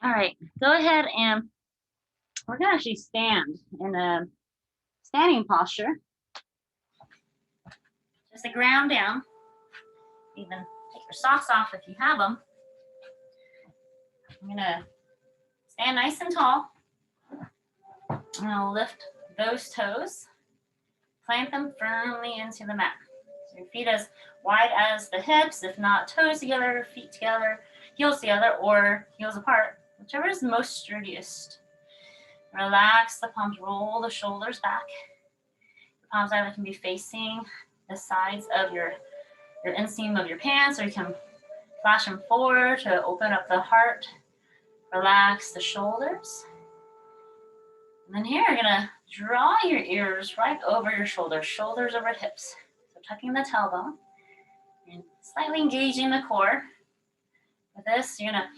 All right, go ahead and we're gonna actually stand in a standing posture. Just the ground down. Even take your socks off if you have them. I'm gonna stand nice and tall. I'm gonna lift those toes, plant them firmly into the mat. So your feet as wide as the hips, if not toes together, feet together, heels together, or heels apart, whichever is most sturdiest. Relax the palms, roll the shoulders back. The palms either can be facing the sides of your inseam of your pants, or you can flash them forward to open up the heart. Relax the shoulders. And then here, you're gonna draw your ears right over your shoulders, shoulders over hips. So tucking the tailbone and slightly engaging the core. With this, you're gonna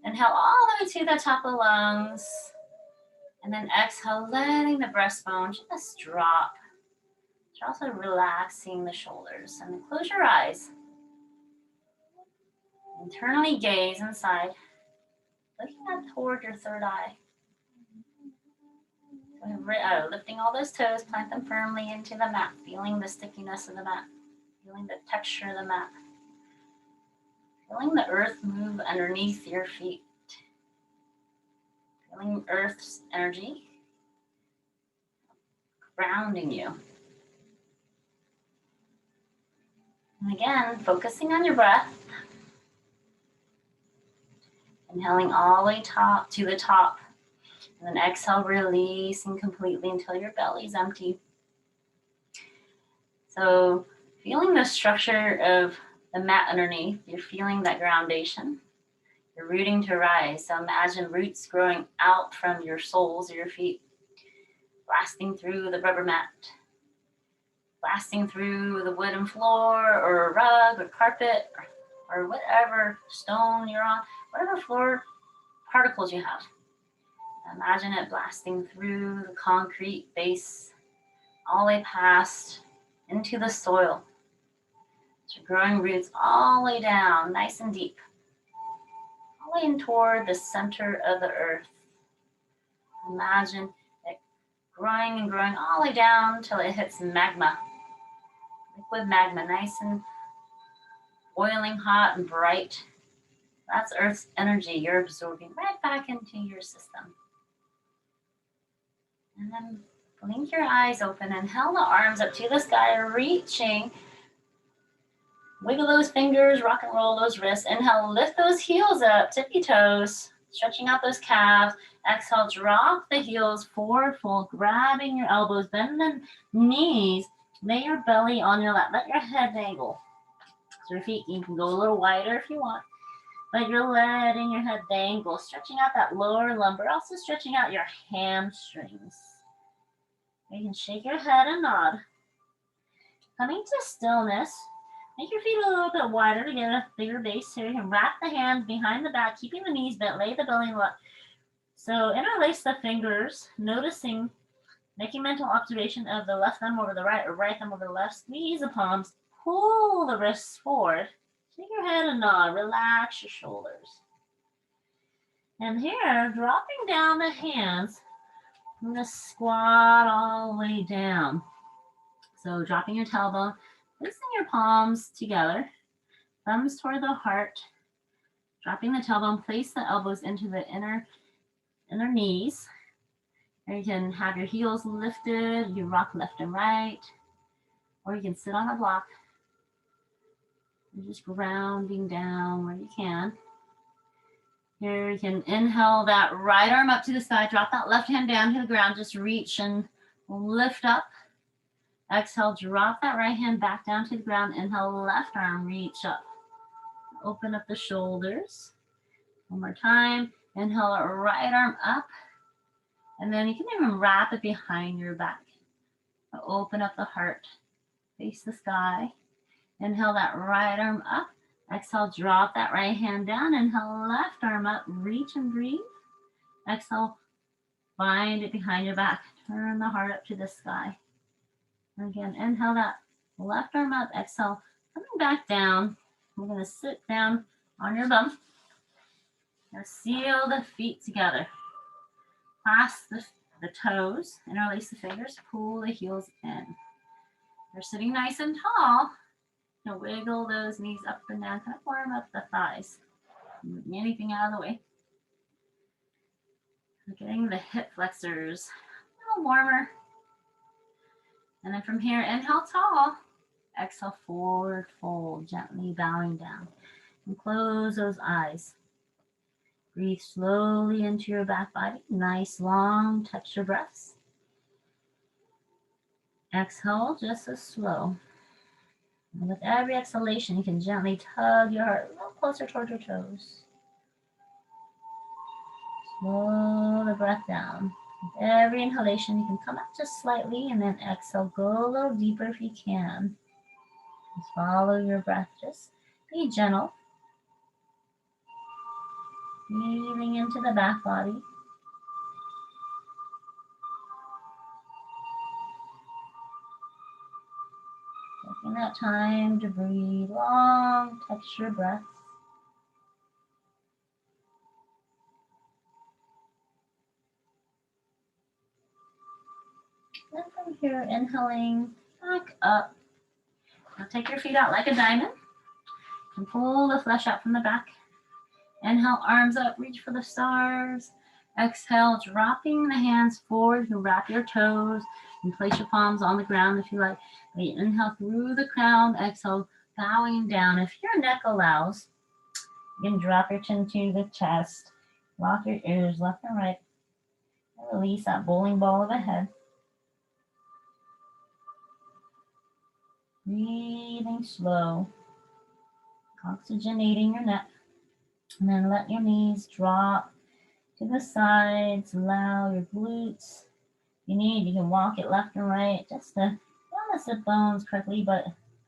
inhale all the way to the top of the lungs. And then exhale, letting the breastbone just drop. You're also relaxing the shoulders. And then close your eyes. Internally gaze inside, looking up toward your third eye. Lifting all those toes, plant them firmly into the mat, feeling the stickiness of the mat, feeling the texture of the mat, feeling the earth move underneath your feet, feeling earth's energy grounding you. And again, focusing on your breath. Inhaling all the way to the top. And then exhale, releasing completely until your belly's empty. So feeling the structure of the mat underneath, you're feeling that groundation. You're rooting to rise. So imagine roots growing out from your soles of your feet, blasting through the rubber mat, blasting through the wooden floor or rug or carpet or whatever stone you're on, whatever floor particles you have. Imagine it blasting through the concrete base, all the way past into the soil. So growing roots all the way down, nice and deep, all the way in toward the center of the earth. Imagine it growing and growing all the way down till it hits magma, liquid magma, nice and boiling hot and bright. That's Earth's energy you're absorbing right back into your system. And then blink your eyes open and inhale the arms up to the sky, reaching. Wiggle those fingers, rock and roll those wrists. Inhale, lift those heels up, tippy toes, stretching out those calves. Exhale, drop the heels forward fold, grabbing your elbows, bend the knees, lay your belly on your lap, let your head dangle. So your feet, you can go a little wider if you want, but you're letting your head dangle, stretching out that lower lumbar, also stretching out your hamstrings. You can shake your head and nod. Coming to stillness, make your feet a little bit wider to get a bigger base here. You can wrap the hands behind the back, keeping the knees bent, lay the belly low. So interlace the fingers, noticing, making mental observation of the left thumb over the right or right thumb over the left. Squeeze the palms, pull the wrists forward. Shake your head and nod, relax your shoulders. And here, dropping down the hands, I'm going to squat all the way down. So dropping your tailbone, placing your palms together, thumbs toward the heart, dropping the tailbone, place the elbows into the inner knees. Or you can have your heels lifted, you rock left and right, or you can sit on a block. You're just grounding down where you can. Here you can inhale that right arm up to the sky, drop that left hand down to the ground, just reach and lift up. Exhale, drop that right hand back down to the ground. Inhale, left arm, reach up. Open up the shoulders. One more time. Inhale, right arm up. And then you can even wrap it behind your back. Open up the heart. Face the sky. Inhale that right arm up. Exhale, drop that right hand down. Inhale, left arm up. Reach and breathe. Exhale, bind it behind your back. Turn the heart up to the sky. Again, inhale that left arm up. Exhale, coming back down. We're going to sit down on your bum. Now seal the feet together. Clasp the toes, interlace the fingers, pull the heels in. You're sitting nice and tall. Now wiggle those knees up and down, kind of warm up the thighs. Moving anything out of the way. We're getting the hip flexors a little warmer. And then from here, inhale tall. Exhale, forward fold, gently bowing down. And close those eyes. Breathe slowly into your back body. Nice, long, touch your breaths. Exhale, just as slow. And with every exhalation, you can gently tug your heart a little closer toward your toes. Slow the breath down. With every inhalation, you can come up just slightly, and then exhale, go a little deeper if you can. Just follow your breath. Just be gentle. Breathing into the back body. Taking that time to breathe long, touch your breath. Then from here, inhaling back up. Now take your feet out like a diamond and pull the flesh out from the back. Inhale, arms up, reach for the stars. Exhale, dropping the hands forward. You wrap your toes and place your palms on the ground if you like. Inhale through the crown. Exhale, bowing down. If your neck allows, you can drop your chin to the chest. Lock your ears left and right. And release that bowling ball of a head. Breathing slow. Oxygenating your neck. And then let your knees drop to the sides. Allow your glutes. If you need, you can walk it left and right just to balance the bones correctly, but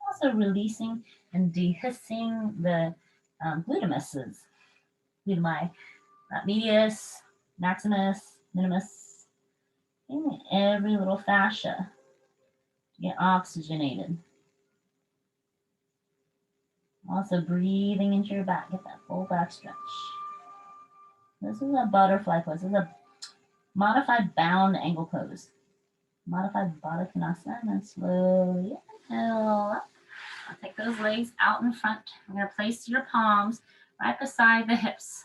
also releasing and dehiscing the glutamises. Glutami, medius, maximus, minimus, in every little fascia to get oxygenated. Also breathing into your back, get that full back stretch. This is a butterfly pose. This is a modified bound angle pose. Modified Baddha Konasana, and then slowly inhale up. I'll take those legs out in front. We're going to place your palms right beside the hips.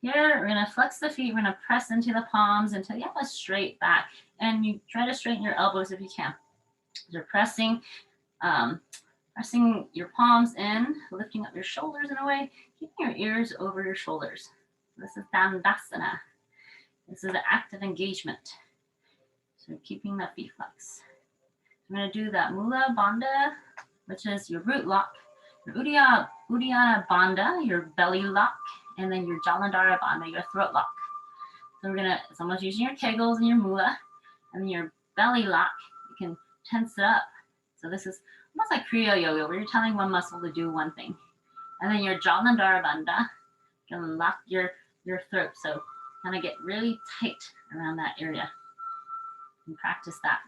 Here, we're going to flex the feet. We're going to press into the palms until you have a straight back. And you try to straighten your elbows if you can. You're pressing your palms in, lifting up your shoulders in a way, keeping your ears over your shoulders. This is Dandasana. This is an active engagement. So keeping the feet flexed. I'm going to do that Mula Bandha, which is your root lock, your Uddiyana Bandha, your belly lock, and then your Jalandhara Bandha, your throat lock. So we're going to, it's almost using your kegels and your Mula, and then your belly lock, you can tense it up. So this is almost like Kriya Yoga, where you're telling one muscle to do one thing. And then your Jalandhara Bandha, you can lock your throat, so kind of get really tight around that area. And practice that.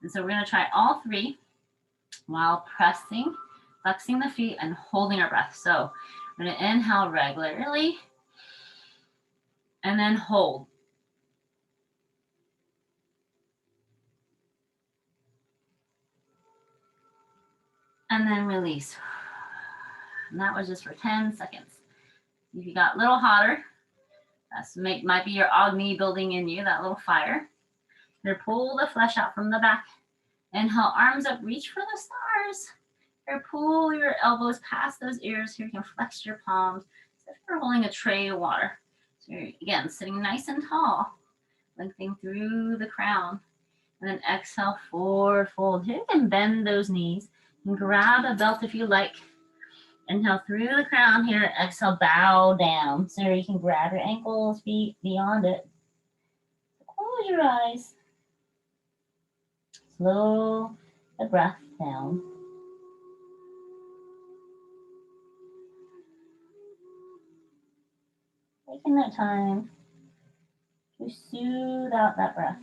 And so we're going to try all three while pressing, flexing the feet, and holding our breath. So we're going to inhale regularly and then hold. And then release. And that was just for 10 seconds. If you got a little hotter, that might be your Agni building in you, that little fire. Here, pull the flesh out from the back. Inhale, arms up, reach for the stars. Here, pull your elbows past those ears. Here, you can flex your palms as if you're holding a tray of water. So you're, again, sitting nice and tall, lengthening through the crown. And then exhale, forward fold. Here, you can bend those knees. You can grab a belt if you like. Inhale through the crown here. Exhale, bow down. So you can grab your ankles, feet, beyond it. Close your eyes. Slow the breath down. Taking that time to soothe out that breath.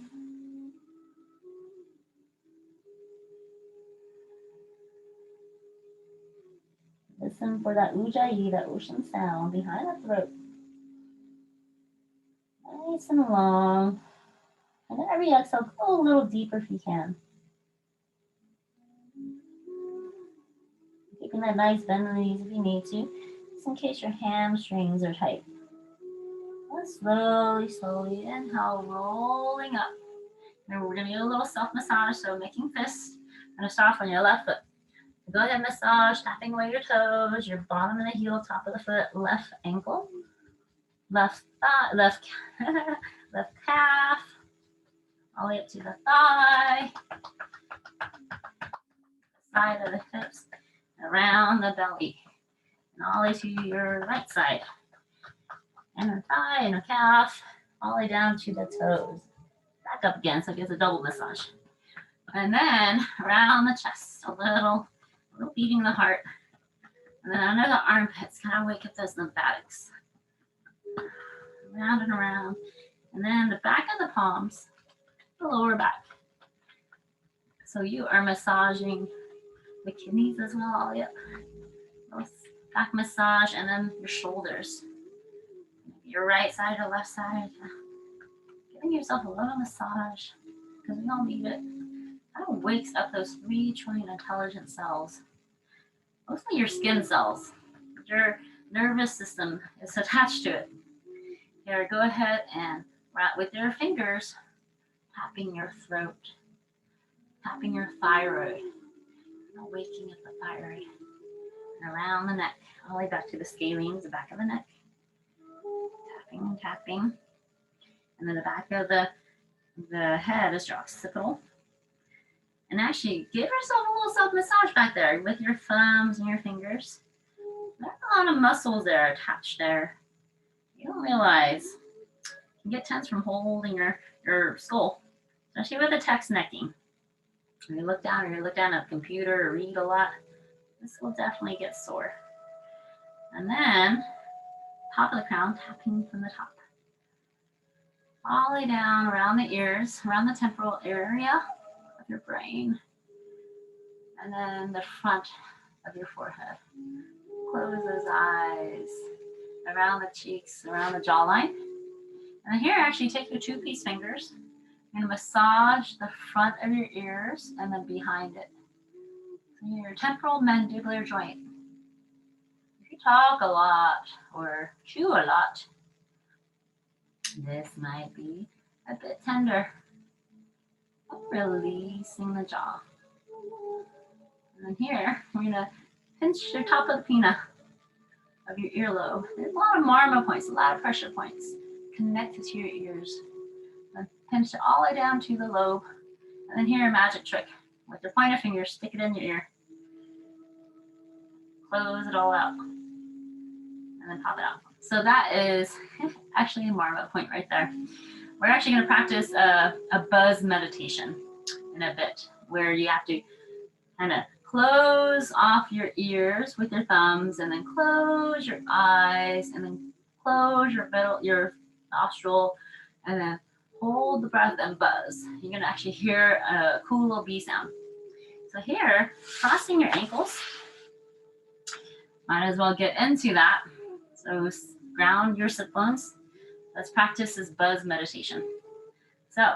Listen for that ujjayi, that ocean sound behind the throat. Nice and long. And then every exhale, go a little deeper if you can. Keeping that nice bend in the knees if you need to, just in case your hamstrings are tight. And slowly, slowly inhale, rolling up. And we're going to do a little self-massage, so making fists. I'm going to start off on your left foot. Go ahead, massage, tapping away your toes, your bottom of the heel, top of the foot, left ankle, left thigh, left calf, all the way up to the thigh, side of the hips, around the belly, and all the way to your right side. And a thigh and a calf, all the way down to the toes. Back up again, so it gives a double massage. And then around the chest, a little beating the heart. And then under the armpits, kind of wake up those lymphatics. Around and around. And then the back of the palms, the lower back. So you are massaging the kidneys as well, all the way up. Back massage, and then your shoulders. Your right side or left side. Giving yourself a little massage, because we all need it. Kind of wakes up those 3 trillion intelligent cells. Mostly your skin cells. Your nervous system is attached to it. Here, go ahead and with your fingers, tapping your throat, tapping your thyroid, waking up the thyroid, and around the neck, all the way back to the scalenes, the back of the neck. Tapping and tapping. And then the back of the head is your occipital. And actually, give yourself a little self-massage back there with your thumbs and your fingers. There's a lot of muscles there attached there. You don't realize. You get tense from holding your skull, especially with the text necking. When you look down, or you look down at a computer or read a lot, this will definitely get sore. And then, top of the crown, tapping from the top. All the way down around the ears, around the temporal area of your brain, and then the front of your forehead. Close those eyes, around the cheeks, around the jawline. And here, actually take your 2-piece fingers and massage the front of your ears and then behind it. So your temporal mandibular joint. If you talk a lot or chew a lot, this might be a bit tender. Releasing the jaw. And then here, we're going to pinch your top of the pinna of your earlobe. There's a lot of marma points, a lot of pressure points connected to your ears. And pinch it all the way down to the lobe. And then here, a magic trick. With your pointer finger, stick it in your ear. Close it all out. And then pop it out. So that is actually a marma point right there. We're actually going to practice a buzz meditation in a bit, where you have to kind of close off your ears with your thumbs, and then close your eyes, and then close your nostril, and then hold the breath and buzz. You're going to actually hear a cool little bee sound. So here, crossing your ankles. Might as well get into that. So ground your sit bones. Let's practice this buzz meditation. So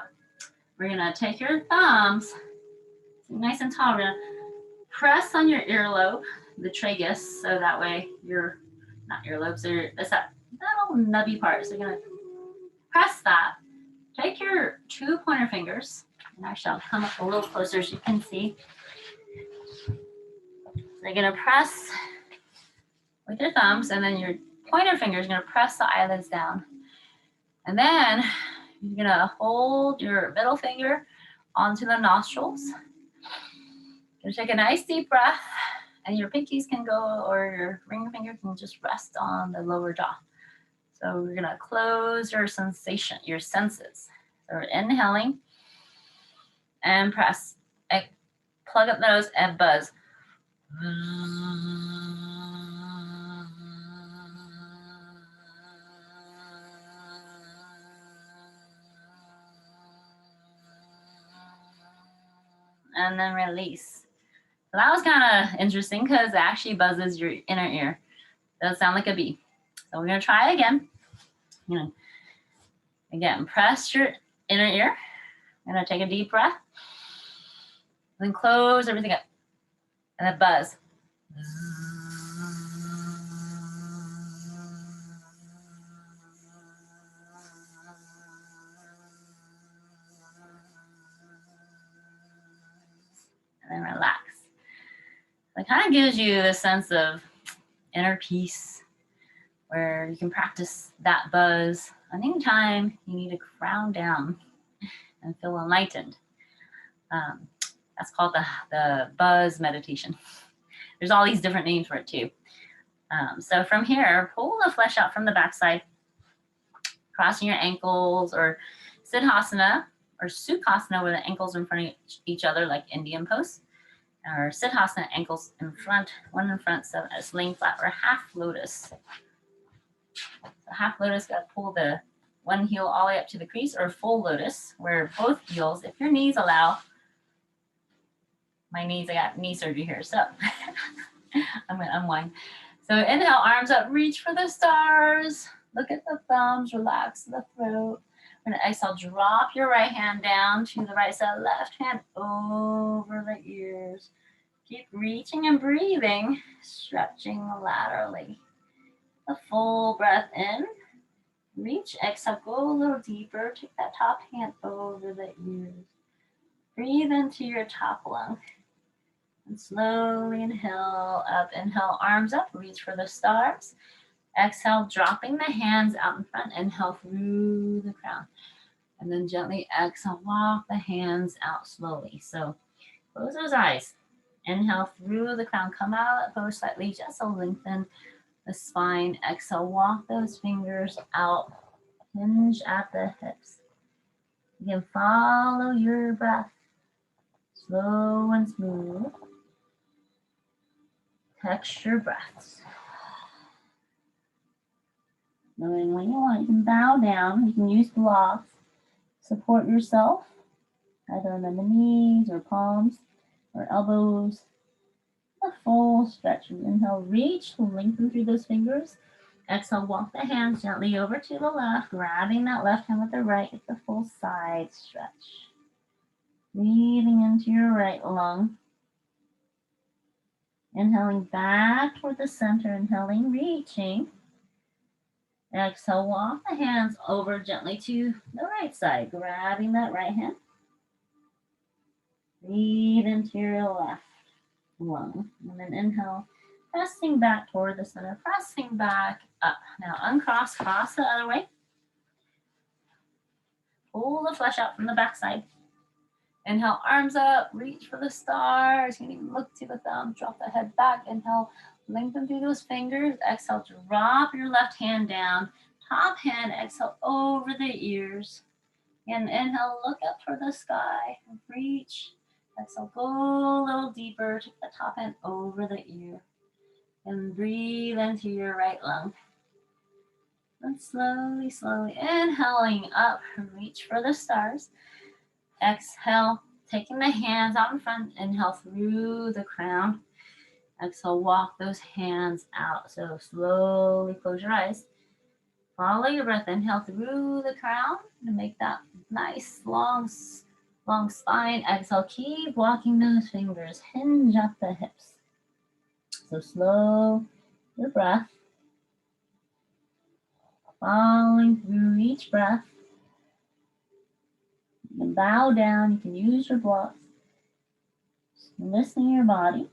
we're going to take your thumbs, nice and tall. We're going to press on your earlobe, the tragus, so that way your, not earlobes, it's that little nubby part. So you're going to press that. Take your 2 pointer fingers, and actually I'll come up a little closer so you can see. So you're going to press with your thumbs, and then your pointer finger is going to press the eyelids down. And then you're going to hold your middle finger onto the nostrils. You're going to take a nice deep breath, and your pinkies can go, or your ring finger can just rest on the lower jaw. So we're going to close your senses. So we're inhaling and press. Plug up the nose and buzz. And then release. So that was kind of interesting because it actually buzzes your inner ear. Does sound like a bee. So we're going to try it again. Again, press your inner ear. I'm gonna take a deep breath. Then close everything up. And a buzz. And then relax. It kind of gives you a sense of inner peace where you can practice that buzz anytime you need to ground down and feel enlightened. That's called the buzz meditation. There's all these different names for it too. So from here, pull the flesh out from the backside, crossing your ankles, or siddhasana or sukhasana where the ankles are in front of each other like Indian pose, or siddhasana, ankles in front, one in front, so it's laying flat, or half lotus. So half lotus, got to pull the one heel all the way up to the crease, or full lotus where both heels, if your knees allow, my knees, I got knee surgery here, so I'm gonna unwind. So inhale, arms up, reach for the stars. Look at the thumbs, relax the throat. We're gonna exhale, drop your right hand down to the right side, left hand over the ears. Keep reaching and breathing, stretching laterally. A full breath in. Reach, exhale, go a little deeper. Take that top hand over the ears. Breathe into your top lung. And slowly inhale up, inhale, arms up, reach for the stars. Exhale, dropping the hands out in front, inhale through the crown. And then gently exhale, walk the hands out slowly. So close those eyes. Inhale through the crown, come out of that pose slightly, just to lengthen the spine. Exhale, walk those fingers out, hinge at the hips. Again, follow your breath, slow and smooth. Texture breaths. Knowing when you want, you can bow down. You can use blocks. Support yourself, either on the knees or palms or elbows. A full stretch. Inhale, reach, lengthen through those fingers. Exhale, walk the hands gently over to the left, grabbing that left hand with the right. Get the full side stretch. Breathing into your right lung. Inhaling back toward the center, inhaling, reaching. Exhale, walk the hands over gently to the right side, grabbing that right hand. Breathe into your left lung. And then inhale, pressing back toward the center, pressing back up. Now uncross, cross the other way. Pull the flesh out from the backside. Inhale, arms up, reach for the stars. You can even look to the thumb, drop the head back. Inhale, lengthen through those fingers. Exhale, drop your left hand down. Top hand, exhale over the ears. And inhale, look up for the sky. Reach. Exhale, go a little deeper. Take the top hand over the ear. And breathe into your right lung. And slowly, slowly inhaling up, reach for the stars. Exhale, taking the hands out in front. Inhale through the crown. Exhale, walk those hands out. So slowly close your eyes. Follow your breath. Inhale through the crown to make that nice long spine. Exhale, keep walking those fingers. Hinge at the hips. So slow your breath. Following through each breath. You can bow down. You can use your blocks. Listening your body.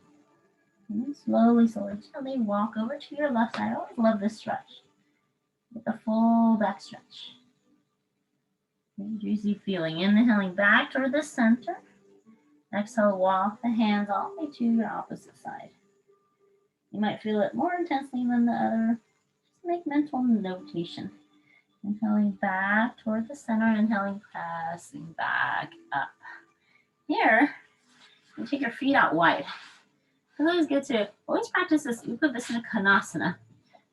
And then slowly, slowly, gently walk over to your left side. I always love this stretch. With the full back stretch. Juicy feeling. Inhaling back toward the center. Exhale, walk the hands all the way to your opposite side. You might feel it more intensely than the other. Just make mental notation. Inhaling back toward the center. Inhaling, pressing back up. Here, you take your feet out wide. It's always good to always practice this Upavissana Konasana,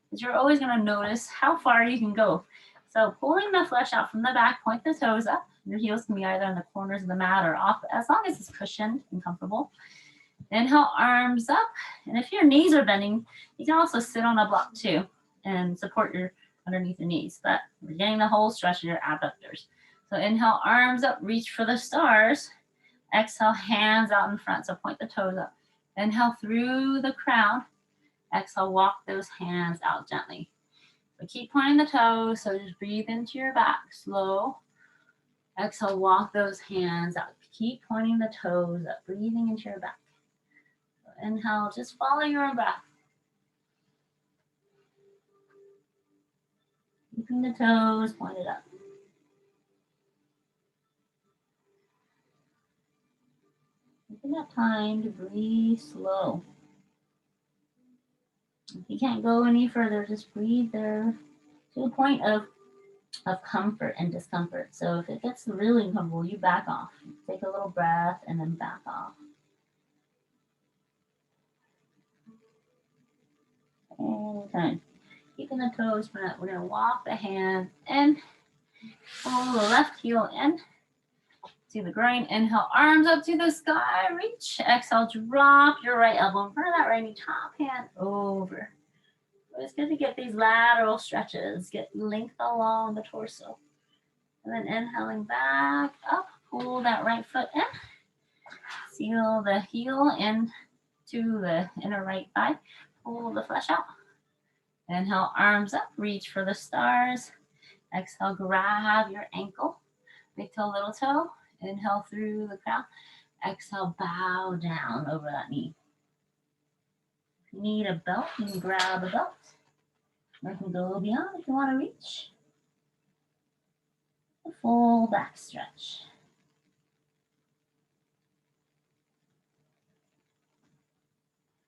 because you're always going to notice how far you can go. So pulling the flesh out from the back, point the toes up. Your heels can be either on the corners of the mat or off, as long as it's cushioned and comfortable. Inhale, arms up. And if your knees are bending, you can also sit on a block too and support your underneath the knees, but we're getting the whole stretch of your abductors. So inhale, arms up, reach for the stars. Exhale, hands out in front, so point the toes up. Inhale through the crown. Exhale, walk those hands out gently. So keep pointing the toes, so just breathe into your back, slow. Exhale, walk those hands out. Keep pointing the toes up, breathing into your back. So inhale, just follow your breath. Keeping the toes pointed up. Taking that time to breathe slow. If you can't go any further, just breathe there to a point of comfort and discomfort. So if it gets really uncomfortable, you back off. Take a little breath and then back off. Anytime. Keeping the toes front, we're going to walk the hand in, pull the left heel in to the groin. Inhale, arms up to the sky, reach. Exhale, drop your right elbow in front of that right knee, top hand over. It's good to get these lateral stretches, get length along the torso. And then inhaling back up, pull that right foot in. Seal the heel into the inner right thigh. Pull the flesh out. Inhale, arms up, reach for the stars. Exhale, grab your ankle. Big toe, little toe. Inhale through the crown. Exhale, bow down over that knee. If you need a belt, you can grab a belt. Or you can go beyond if you want to reach. A full back stretch.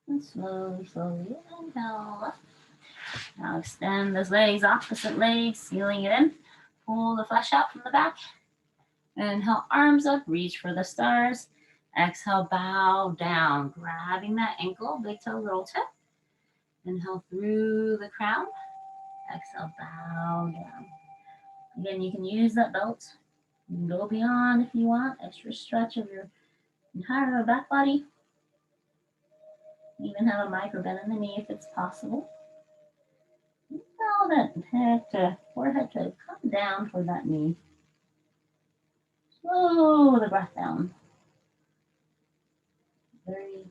And slowly, slowly inhale up. Now extend those legs, opposite legs, sealing it in. Pull the flesh out from the back. Inhale, arms up, reach for the stars. Exhale, bow down, grabbing that ankle, big toe, little toe. Inhale through the crown. Exhale, bow down. Again, you can use that belt. You can go beyond if you want, extra stretch of your entire back body. Even have a micro bend in the knee if it's possible. Allow that head to, forehead to come down toward that knee. Slow the breath down. Very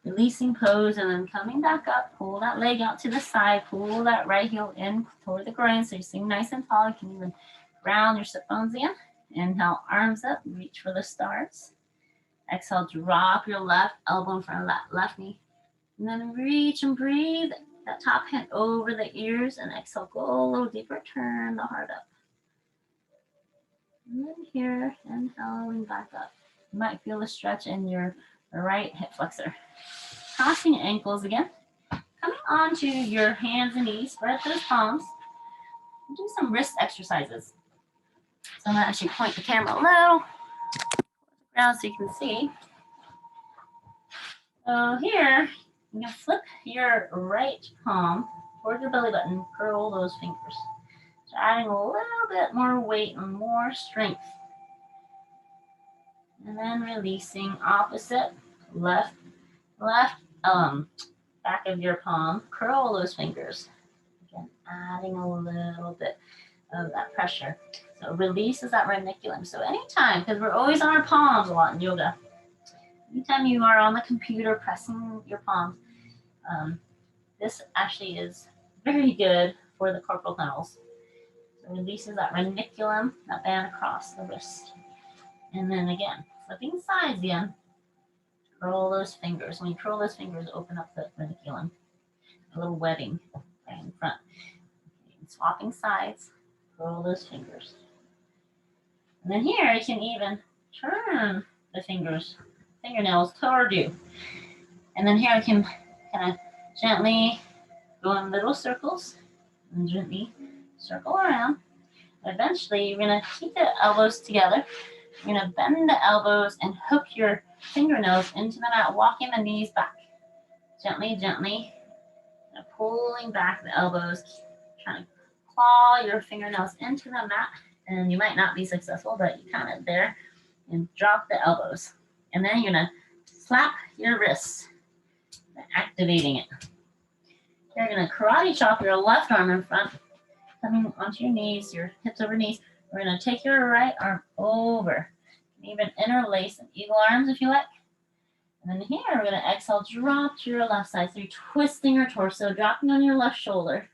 releasing pose, and then coming back up, pull that leg out to the side, pull that right heel in toward the groin so you're sitting nice and tall. You can even ground your sit bones in. Inhale, arms up, reach for the stars. Exhale, drop your left elbow in front of that left knee. And then reach and breathe that top hand over the ears, and exhale, go a little deeper, turn the heart up. And then here, inhaling back up. You might feel a stretch in your right hip flexor. Crossing ankles again. Coming onto your hands and knees, spread those palms. Do some wrist exercises. So I'm going to actually point the camera a little around so you can see. So here, you can flip your right palm toward your belly button, curl those fingers. So adding a little bit more weight and more strength. And then releasing opposite, left, back of your palm, curl those fingers. Again, adding a little bit of that pressure. So releases that reniculum. So anytime, because we're always on our palms a lot in yoga, anytime you are on the computer pressing your palms, this actually is very good for the carpal tunnels. So releases that reniculum, that band across the wrist. And then again, flipping sides again, curl those fingers. When you curl those fingers, open up the reniculum, a little webbing right in front. And swapping sides, curl those fingers. And then here, you can even turn the fingernails toward you. And then here I can kind of gently go in little circles and gently circle around. Eventually, you're going to keep the elbows together. You're going to bend the elbows and hook your fingernails into the mat, walking the knees back. Gently, gently, pulling back the elbows, trying to claw your fingernails into the mat. And you might not be successful, but you kind of there and drop the elbows. And then you're going to slap your wrists, activating it. You're going to karate chop your left arm in front, coming onto your knees, your hips over knees. We're going to take your right arm over. Even interlace some eagle arms if you like. And then here, we're going to exhale, drop to your left side. So you're twisting your torso, dropping on your left shoulder.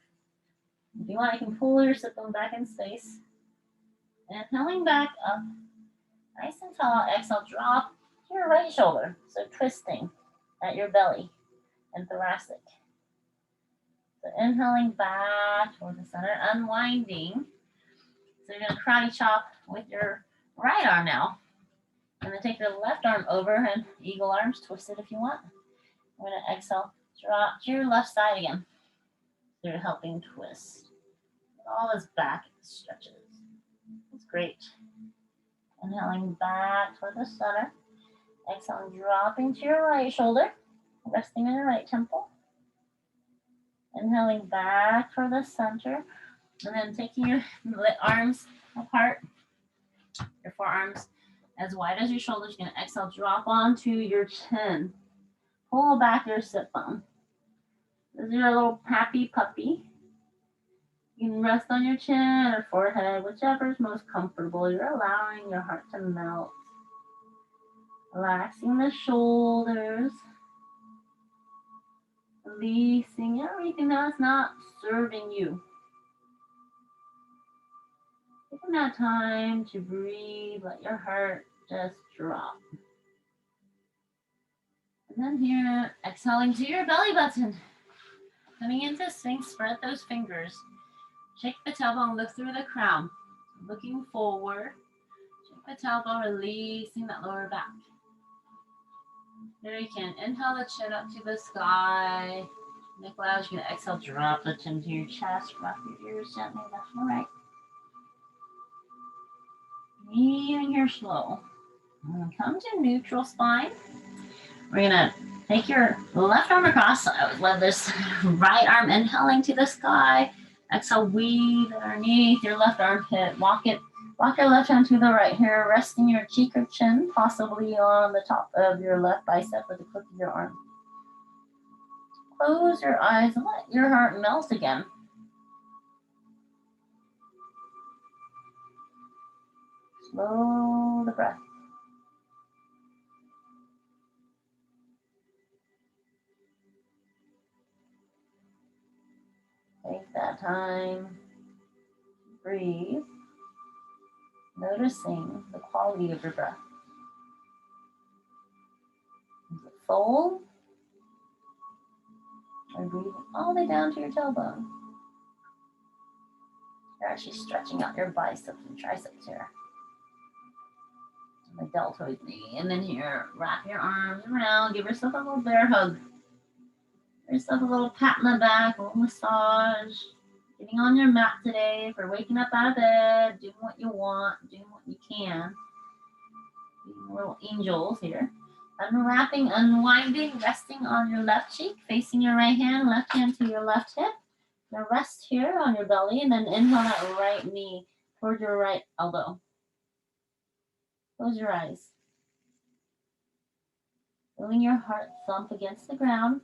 If you want, you can pull your sit bone back in space. Inhaling back up, nice and tall. Exhale, drop to your right shoulder. So twisting at your belly and thoracic. So inhaling back towards the center, unwinding. So you're going to karate chop with your right arm now. And then take your left arm over and eagle arms, twist it if you want. We're going to exhale, drop to your left side again. So you're helping twist. All this back stretches. That's great. Inhaling back toward the center. Exhaling, dropping to your right shoulder, resting in your right temple. Inhaling back toward the center. And then taking your arms apart, your forearms as wide as your shoulders. You're going to exhale, drop onto your chin. Pull back your sit bone. This is your little happy puppy. You can rest on your chin or forehead, whichever is most comfortable. You're allowing your heart to melt. Relaxing the shoulders. Releasing everything that's not serving you. Taking that time to breathe, let your heart just drop. And then here, exhaling to your belly button. Coming into Sphinx, spread those fingers. Shake the tailbone, lift through the crown. Looking forward. Shake the tailbone, releasing that lower back. There you can inhale the chin up to the sky. Neck loud, you're going to exhale, drop the chin to your chest. Rock your ears gently left and right. Breathing here slow. And come to neutral spine. We're going to take your left arm across. I would love this right arm inhaling to the sky. Exhale, weave underneath your left armpit. Walk your left hand to the right here, resting your cheek or chin, possibly on the top of your left bicep or the crook of your arm. Close your eyes and let your heart melt again. Slow the breath. Take that time to breathe, noticing the quality of your breath. Is it full? Or breathing all the way down to your tailbone? You're actually stretching out your biceps and triceps here. And the deltoid knee. And then here, wrap your arms around, give yourself a little bear hug. Give yourself a little pat in the back, a little massage. Getting on your mat today for waking up out of bed, doing what you want, doing what you can. Being little angels here. Unwrapping, unwinding, resting on your left cheek, facing your right hand to your left hip. Now rest here on your belly and then inhale that right knee towards your right elbow. Close your eyes. Feeling your heart thump against the ground.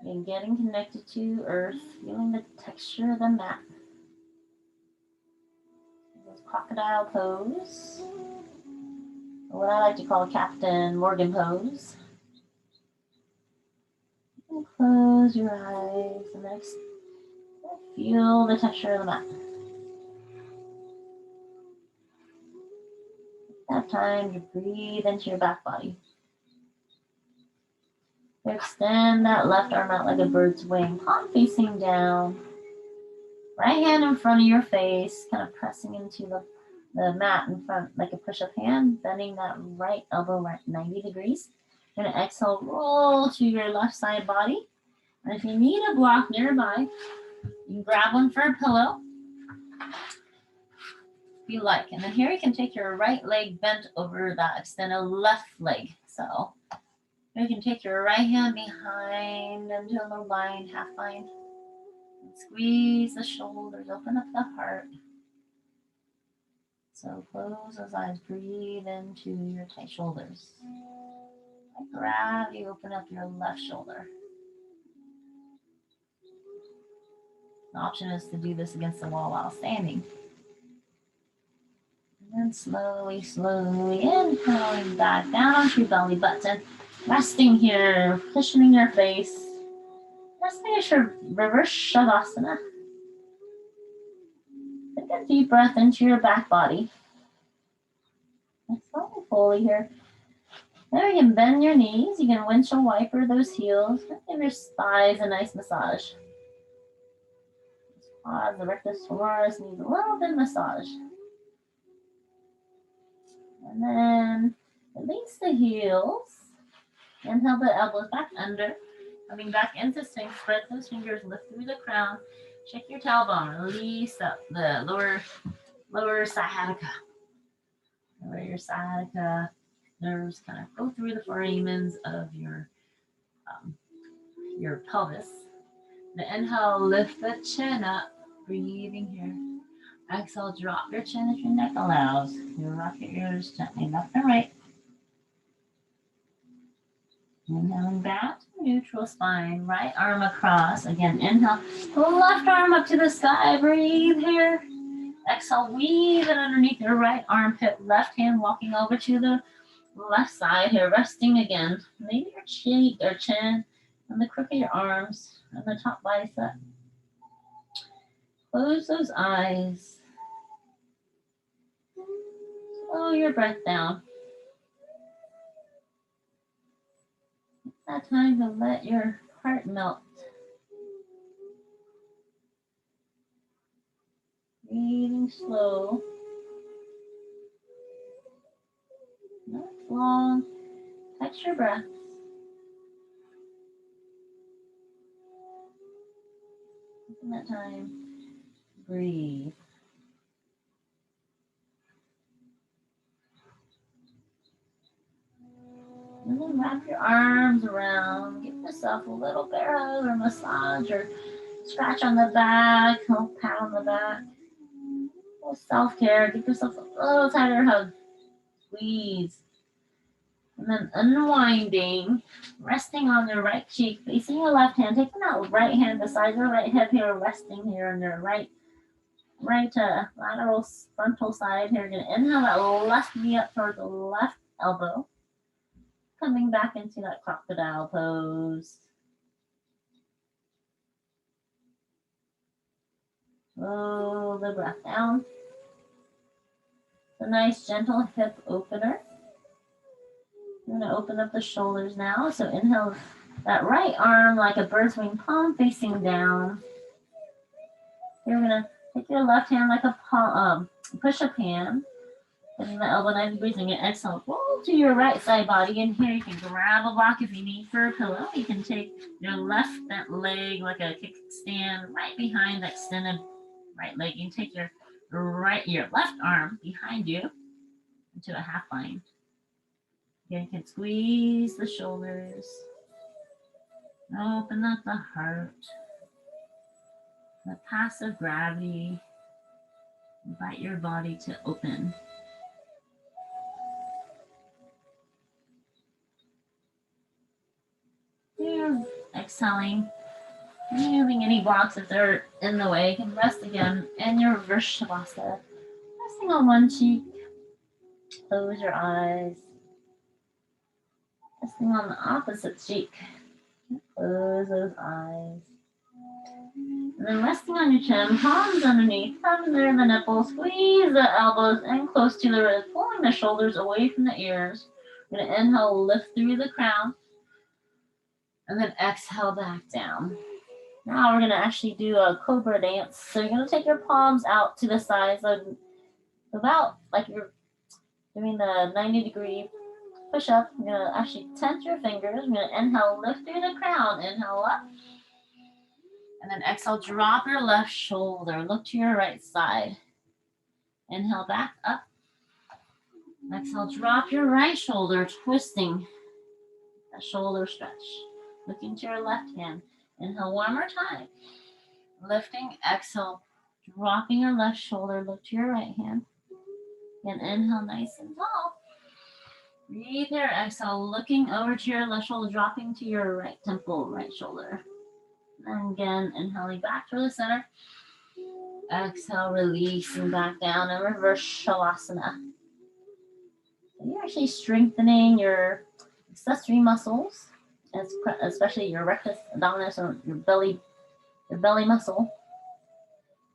And getting connected to earth, feeling the texture of the mat. This crocodile pose. Or what I like to call Captain Morgan pose. And close your eyes and then feel the texture of the mat. Have time to breathe into your back body. Extend that left arm out like a bird's wing, palm facing down. Right hand in front of your face, kind of pressing into the mat in front like a push-up hand, bending that right elbow right 90 degrees. You're going to exhale, roll to your left side body. And if you need a block nearby, you can grab one for a pillow. If you like. And then here you can take your right leg bent over that extended left leg. So you can take your right hand behind into a little bind, half bind. And squeeze the shoulders, open up the heart. So close those eyes, breathe into your tight shoulders. Like gravity, open up your left shoulder. The option is to do this against the wall while standing. And then slowly, slowly inhaling back down onto your belly button. Resting here, cushioning your face. Just finish your reverse savasana. Take a deep breath into your back body. And slowly, fully here. Now you can bend your knees. You can windshield wiper those heels. Give your thighs a nice massage. Pause, the rectus needs a little bit of massage. And then release the heels. Inhale the elbows back under. Coming back into swing, spread those fingers, lift through the crown. Check your tailbone, release up the lower sciatica. Lower your sciatica nerves kind of go through the foramens of your pelvis. The inhale, lift the chin up, breathing here. Exhale, drop your chin if your neck allows. You rock your ears gently left and right. Inhaling back to neutral spine, right arm across. Again, inhale, left arm up to the sky. Breathe here. Exhale, weave it underneath your right armpit. Left hand walking over to the left side here, resting again. Maybe your cheek or chin on the crook of your arms and the top bicep. Close those eyes. Slow your breath down. It's that time to let your heart melt. Breathing slow. Not long. Catch your breath. Taking that time. Breathe. And then wrap your arms around. Give yourself a little bear hug or massage or scratch on the back. Little pat on the back. A little self-care. Give yourself a little tighter hug. Squeeze. And then unwinding. Resting on your right cheek. Facing your left hand. Taking that right hand beside your right hip here. Resting here on your right lateral frontal side here. You're going to inhale that left knee up towards the left elbow. Coming back into that crocodile pose. Slow the breath down. It's a nice gentle hip opener. I'm going to open up the shoulders now. So inhale that right arm like a bird's wing palm facing down. You're going to take your left hand like a palm, push-up hand. Getting the elbow nice and breathing. And exhale, roll to your right side body. And here you can grab a block if you need for a pillow. You can take your left bent leg like a kickstand right behind the extended right leg. You can take your left arm behind you into a half line. Again, you can squeeze the shoulders. Open up the heart. The passive gravity. Invite your body to open. You're exhaling, removing any blocks if they're in the way. You can rest again in your reverse shavasana. Resting on one cheek. Close your eyes. Resting on the opposite cheek. Close those eyes. And then resting on your chin, palms underneath, thumbs there in the nipples. Squeeze the elbows in close to the wrist, pulling the shoulders away from the ears. We're going to inhale, lift through the crown. And then exhale back down. Now we're going to actually do a cobra dance. So you're going to take your palms out to the sides, of about like you're doing the 90-degree push-up. You're going to actually tense your fingers. You're going to inhale, lift through the crown. Inhale up. And then exhale, drop your left shoulder. Look to your right side. Inhale back up. Exhale, drop your right shoulder, twisting that shoulder stretch. Looking to your left hand. Inhale one more time. Lifting, exhale, dropping your left shoulder. Look to your right hand. And inhale nice and tall. Breathe here. Exhale, looking over to your left shoulder, dropping to your right temple, right shoulder. And again, inhaling back to the center. Exhale, releasing back down and reverse shavasana. You're actually strengthening your accessory muscles, especially your rectus abdominis or your belly muscle.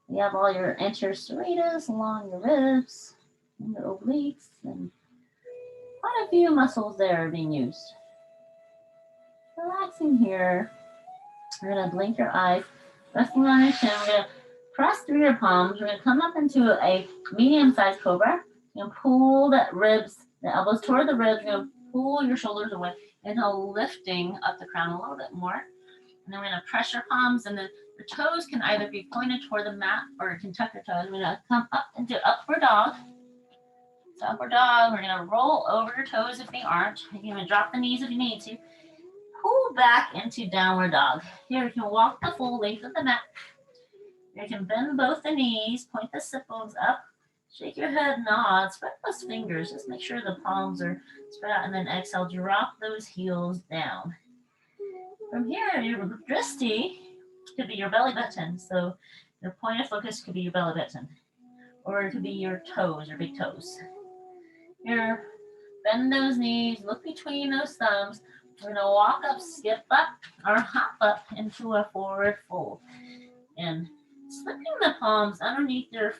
You have all your anterior serratus along your ribs and your obliques, and quite a few muscles there are being used. Relaxing here. We're going to blink your eyes, resting on your chin. We're going to press through your palms. We're going to come up into a medium-sized cobra. You're going to pull the ribs, the elbows toward the ribs. You're going to pull your shoulders away. Inhale, lifting up the crown a little bit more. And then we're going to press your palms, and then the toes can either be pointed toward the mat or you can tuck your toes. We're going to come up into upward dog. So upward dog, we're going to roll over your toes if they aren't. You can even drop the knees if you need to. Pull back into downward dog. Here you can walk the full length of the mat. You can bend both the knees, point the sit bones up, shake your head, nod, spread those fingers. Just make sure the palms are spread out, and then exhale, drop those heels down. From here, your drishti could be your belly button. So your point of focus could be your belly button, or it could be your toes, your big toes. Here, bend those knees, look between those thumbs. We're gonna walk up, skip up, or hop up into a forward fold. And slipping the palms underneath your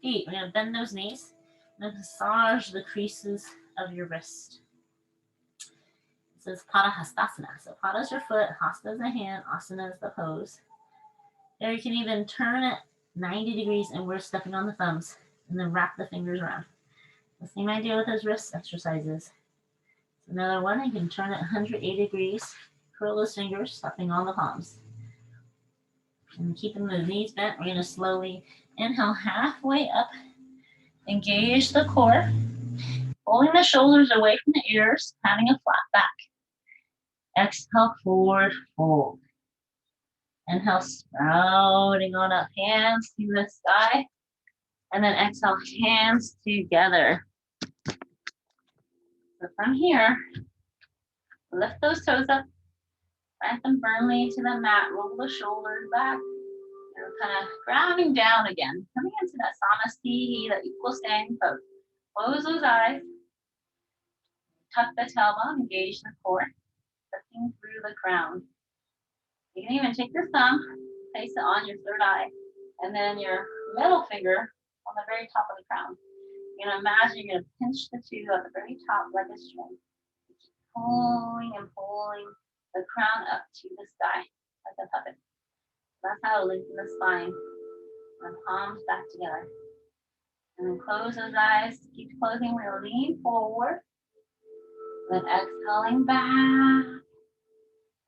feet. We're gonna bend those knees and massage the creases of your wrist. This is Pada Hastasana. So Pada is your foot, Hasta is the hand, Asana is the pose. There you can even turn it 90 degrees and we're stepping on the thumbs and then wrap the fingers around. The same idea with those wrist exercises. Another one, you can turn it 180 degrees, curl those fingers, stepping on the palms. And keeping the knees bent, we're going to slowly inhale halfway up, engage the core, pulling the shoulders away from the ears, having a flat back. Exhale, forward fold. Inhale, sprouting on up, hands to the sky. And then exhale, hands together. So from here, lift those toes up, plant them firmly to the mat, roll the shoulders back. You're kind of grounding down again, coming into that samasthiti, that equal standing pose. Close those eyes, tuck the tailbone, engage the core, lifting through the crown. You can even take your thumb, place it on your third eye, and then your middle finger on the very top of the crown. You're going to imagine you're going to pinch the two at the very top like a string. Keep pulling and pulling the crown up to the sky like a puppet. That's how to lengthen the spine. And palms back together. And then close those eyes. Keep closing. We're going to lean forward. Then exhaling back.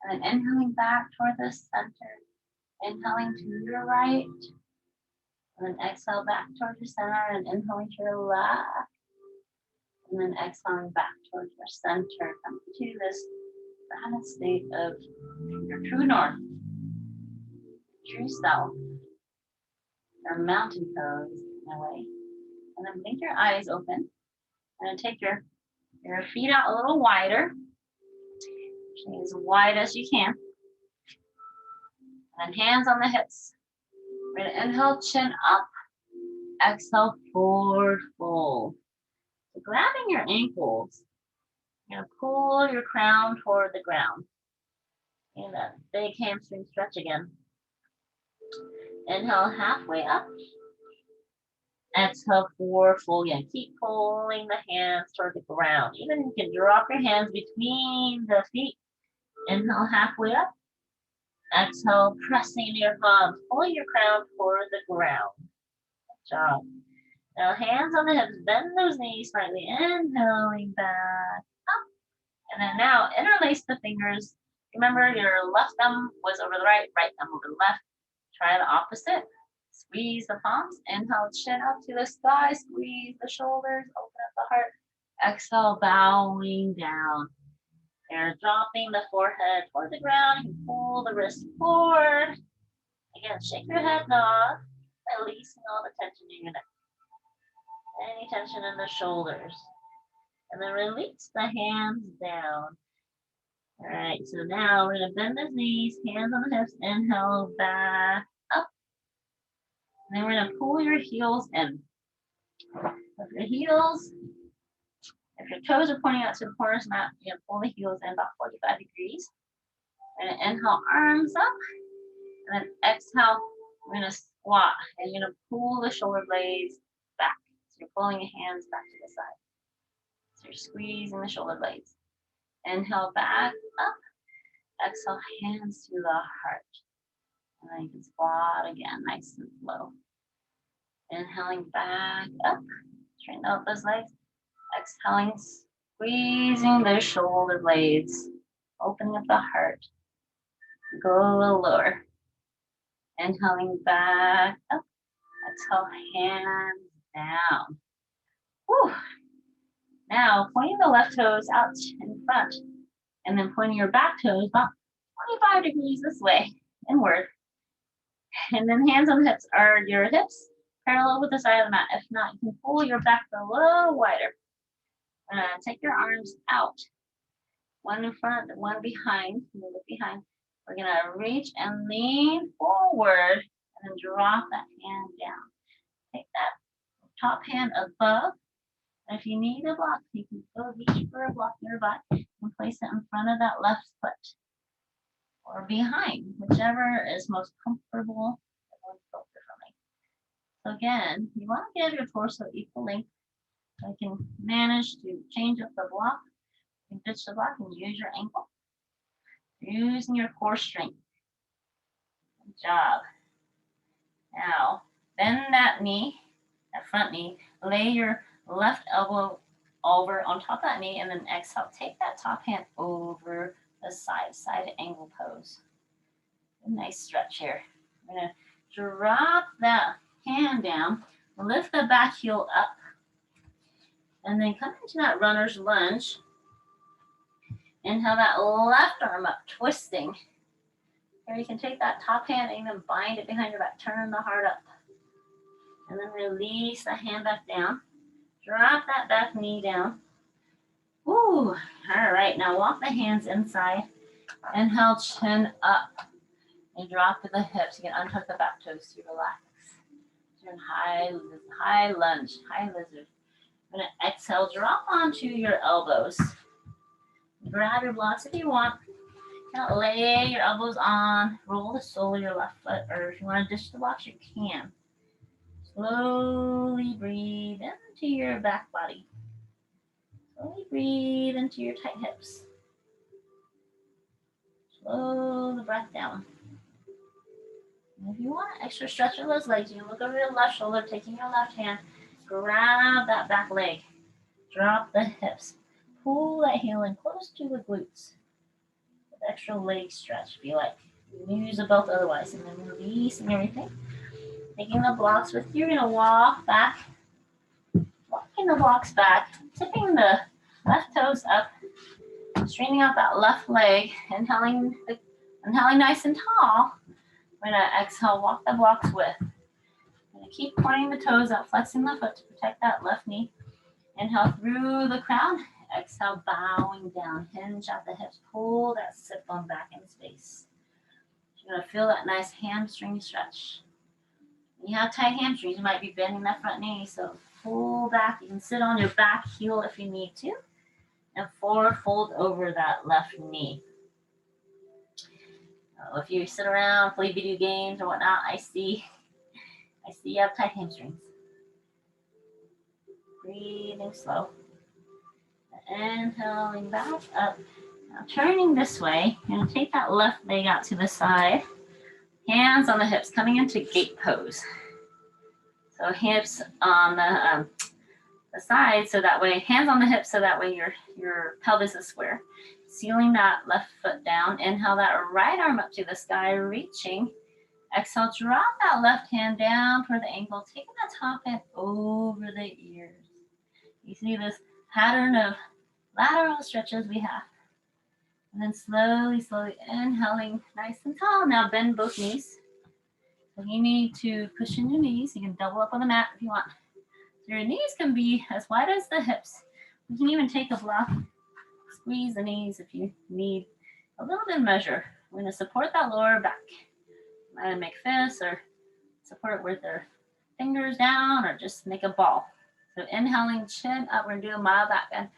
And then inhaling back toward the center. Inhaling to your right. And then exhale back towards your center and inhaling to your left. And then exhaling back towards your center. Come to this grounded state of your true north, true self, your mountain pose in a way. And then blink your eyes open. And then take your feet out a little wider. As wide as you can. And then hands on the hips. We're going to inhale, chin up. Exhale, forward fold. So grabbing your ankles, you're going to pull your crown toward the ground. And that big hamstring stretch again. Inhale, halfway up. Exhale, forward fold again. Keep pulling the hands toward the ground. Even you can drop your hands between the feet. Inhale, halfway up. Exhale, pressing into your palms, pulling your crown toward the ground. Good job. Now hands on the hips, bend those knees slightly, inhaling back up. And then now interlace the fingers. Remember your left thumb was over the right, right thumb over the left. Try the opposite. Squeeze the palms, inhale, chin up to the sky, squeeze the shoulders, open up the heart. Exhale, bowing down. You're dropping the forehead toward the ground. You can pull the wrist forward. Again, shake your head, nod, releasing all the tension in your neck. Any tension in the shoulders. And then release the hands down. All right, so now we're gonna bend the knees, hands on the hips, inhale back up. And then we're gonna pull your heels in. With your heels, if your toes are pointing out to the corners of the mat, you're gonna pull the heels in about 45 degrees. We're gonna inhale, arms up, and then exhale, we're gonna squat, and you're gonna pull the shoulder blades back. So you're pulling your hands back to the side. So you're squeezing the shoulder blades. Inhale back up, exhale, hands to the heart. And then you can squat again, nice and slow. Inhaling back up, straighten out those legs. Exhaling, squeezing those shoulder blades, opening up the heart. Go a little lower. Inhaling back up, exhale, hands down. Whew. Now, pointing the left toes out in front, and then pointing your back toes about 25 degrees this way, inward. And then hands on the hips are your hips parallel with the side of the mat. If not, you can pull your back a little wider. Take your arms out, one in front, one behind, move it behind. We're gonna reach and lean forward, and then drop that hand down. Take that top hand above, and if you need a block, you can go reach for a block nearby and place it in front of that left foot or behind, whichever is most comfortable. Everyone's built differently. So again, you want to give your torso equal length. So you can manage to change up the block. You can ditch the block and use your ankle. Using your core strength. Good job. Now, bend that knee, that front knee. Lay your left elbow over on top of that knee, and then exhale. Take that top hand over the side angle pose. A nice stretch here. I'm going to drop that hand down, lift the back heel up, and then come into that runner's lunge. Inhale that left arm up, twisting. Or you can take that top hand and even bind it behind your back. Turn the heart up. And then release the hand back down. Drop that back knee down. Woo. All right, now walk the hands inside. Inhale, chin up. And drop to the hips. You can untuck the back toes to relax. You're in high lunge, high lizard. I'm going to exhale, drop onto your elbows. Grab your blocks if you want. Now lay your elbows on, roll the sole of your left foot, or if you want to ditch the blocks, you can. Slowly breathe into your back body. Slowly breathe into your tight hips. Slow the breath down. And if you want to extra stretch of those legs, you can look over your left shoulder, taking your left hand, grab that back leg, drop the hips, pull that heel in close to the glutes. With extra leg stretch if you like. You can use a belt otherwise, and then releasing everything. Taking the blocks with you, you're going to walk back, walking the blocks back, tipping the left toes up, straightening out that left leg, inhaling nice and tall. We're going to exhale, walk the blocks with. We're going to keep pointing the toes out, flexing the foot to protect that left knee. Inhale through the crown, exhale, bowing down, hinge at the hips, pull that sit bone back in space. You're going to feel that nice hamstring stretch. When you have tight hamstrings, you might be bending that front knee, so pull back. You can sit on your back heel if you need to, and forward fold over that left knee. If you sit around, play video games or whatnot, I see you have tight hamstrings. Breathing slow. Inhaling back up. Now turning this way, you're going to take that left leg out to the side. Hands on the hips, coming into gate pose. So hips on the side, so that way, hands on the hips, so that way your pelvis is square. Sealing that left foot down. Inhale that right arm up to the sky, reaching. Exhale, drop that left hand down toward the ankle, taking that top hand over the ears. You see this pattern of lateral stretches we have. And then slowly, slowly inhaling nice and tall. Now bend both knees. If you need to cushion your knees, you can double up on the mat if you want. So your knees can be as wide as the hips. You can even take a block, squeeze the knees if you need a little bit of measure. We're going to support that lower back. I'm going to make fists or support it with their fingers down or just make a ball. So inhaling, chin up, we're going to do a mild back bend.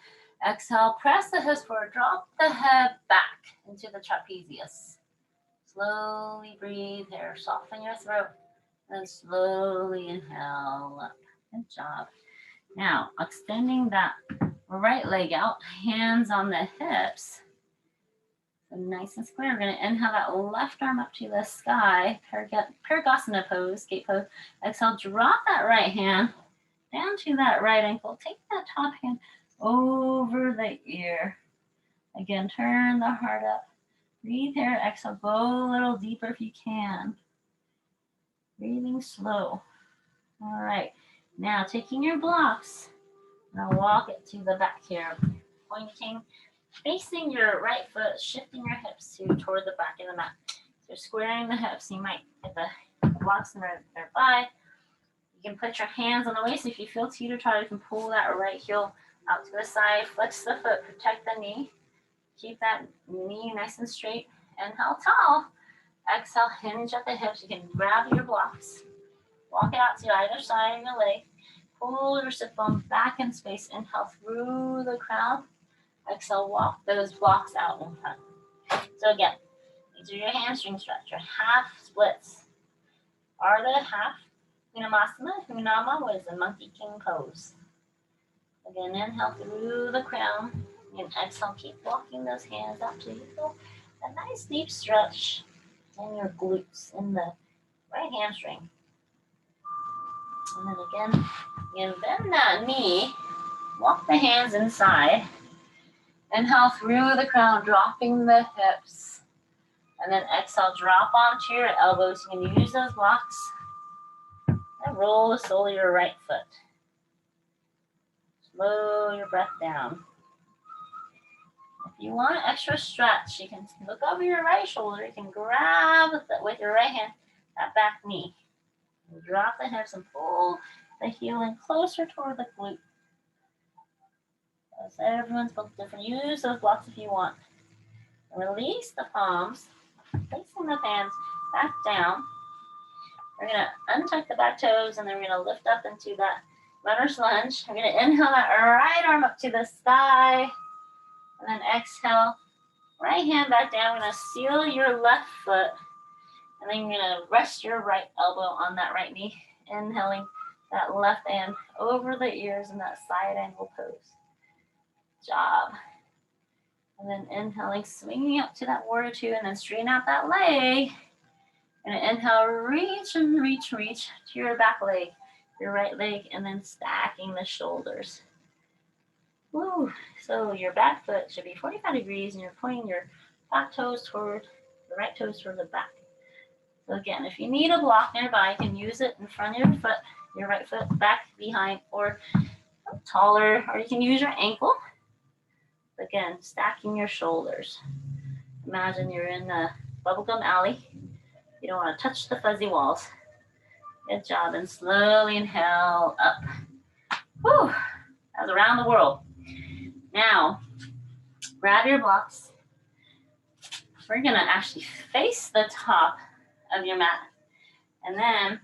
Exhale, press the hips forward, drop the head back into the trapezius. Slowly breathe here, soften your throat, and slowly inhale up. Good job. Now, extending that right leg out, hands on the hips. So nice and square. We're going to inhale that left arm up to the sky, Parigasana pose, gate pose. Exhale, drop that right hand down to that right ankle. Take that top hand over the ear. Again, turn the heart up. Breathe here. Exhale, go a little deeper if you can. Breathing slow. All right. Now, taking your blocks, now walk it to the back here. Pointing, facing your right foot, shifting your hips toward the back of the mat. So squaring the hips. You might get the blocks nearby. You can put your hands on the waist. If you feel teeter-totter, you can pull that right heel out to the side. Flex the foot, protect the knee. Keep that knee nice and straight. Inhale, tall. Exhale, hinge at the hips. You can grab your blocks. Walk it out to either side of your leg. Pull your sit bone back in space. Inhale through the crown. Exhale, walk those blocks out in front. So again, these are your hamstring stretch. Your half splits are the half Unamasana. Hunama was the monkey king pose. Again, inhale through the crown. And exhale, keep walking those hands up till you feel a nice deep stretch in your glutes, in the right hamstring. And then again, bend that knee. Walk the hands inside. Inhale through the crown, dropping the hips. And then exhale, drop onto your elbows. You can use those blocks. And roll the sole of your right foot. Slow your breath down. If you want extra stretch, you can look over your right shoulder. You can grab with your right hand that back knee. And drop the hips and pull the heel in closer toward the glute. So everyone's both different. Use those blocks if you want. Release the palms, placing the hands back down. We're going to untuck the back toes, and then we're going to lift up into that runner's lunge. We're going to inhale that right arm up to the sky, and then exhale, right hand back down. We're going to seal your left foot, and then you're going to rest your right elbow on that right knee, inhaling that left hand over the ears in that side angle pose. Job. And then inhaling, swinging up to that warrior two, and then straighten out that leg. And inhale, reach and reach, reach to your back leg, your right leg, and then stacking the shoulders. Woo. So your back foot should be 45 degrees, and you're pointing your back toes toward, the right toes toward the back. So again, if you need a block nearby, you can use it in front of your foot, your right foot, back, behind, or taller, or you can use your ankle. Again, stacking your shoulders. Imagine you're in a bubblegum alley. You don't want to touch the fuzzy walls. Good job. And slowly inhale up. Whew. That was around the world. Now, grab your blocks. We're going to actually face the top of your mat. And then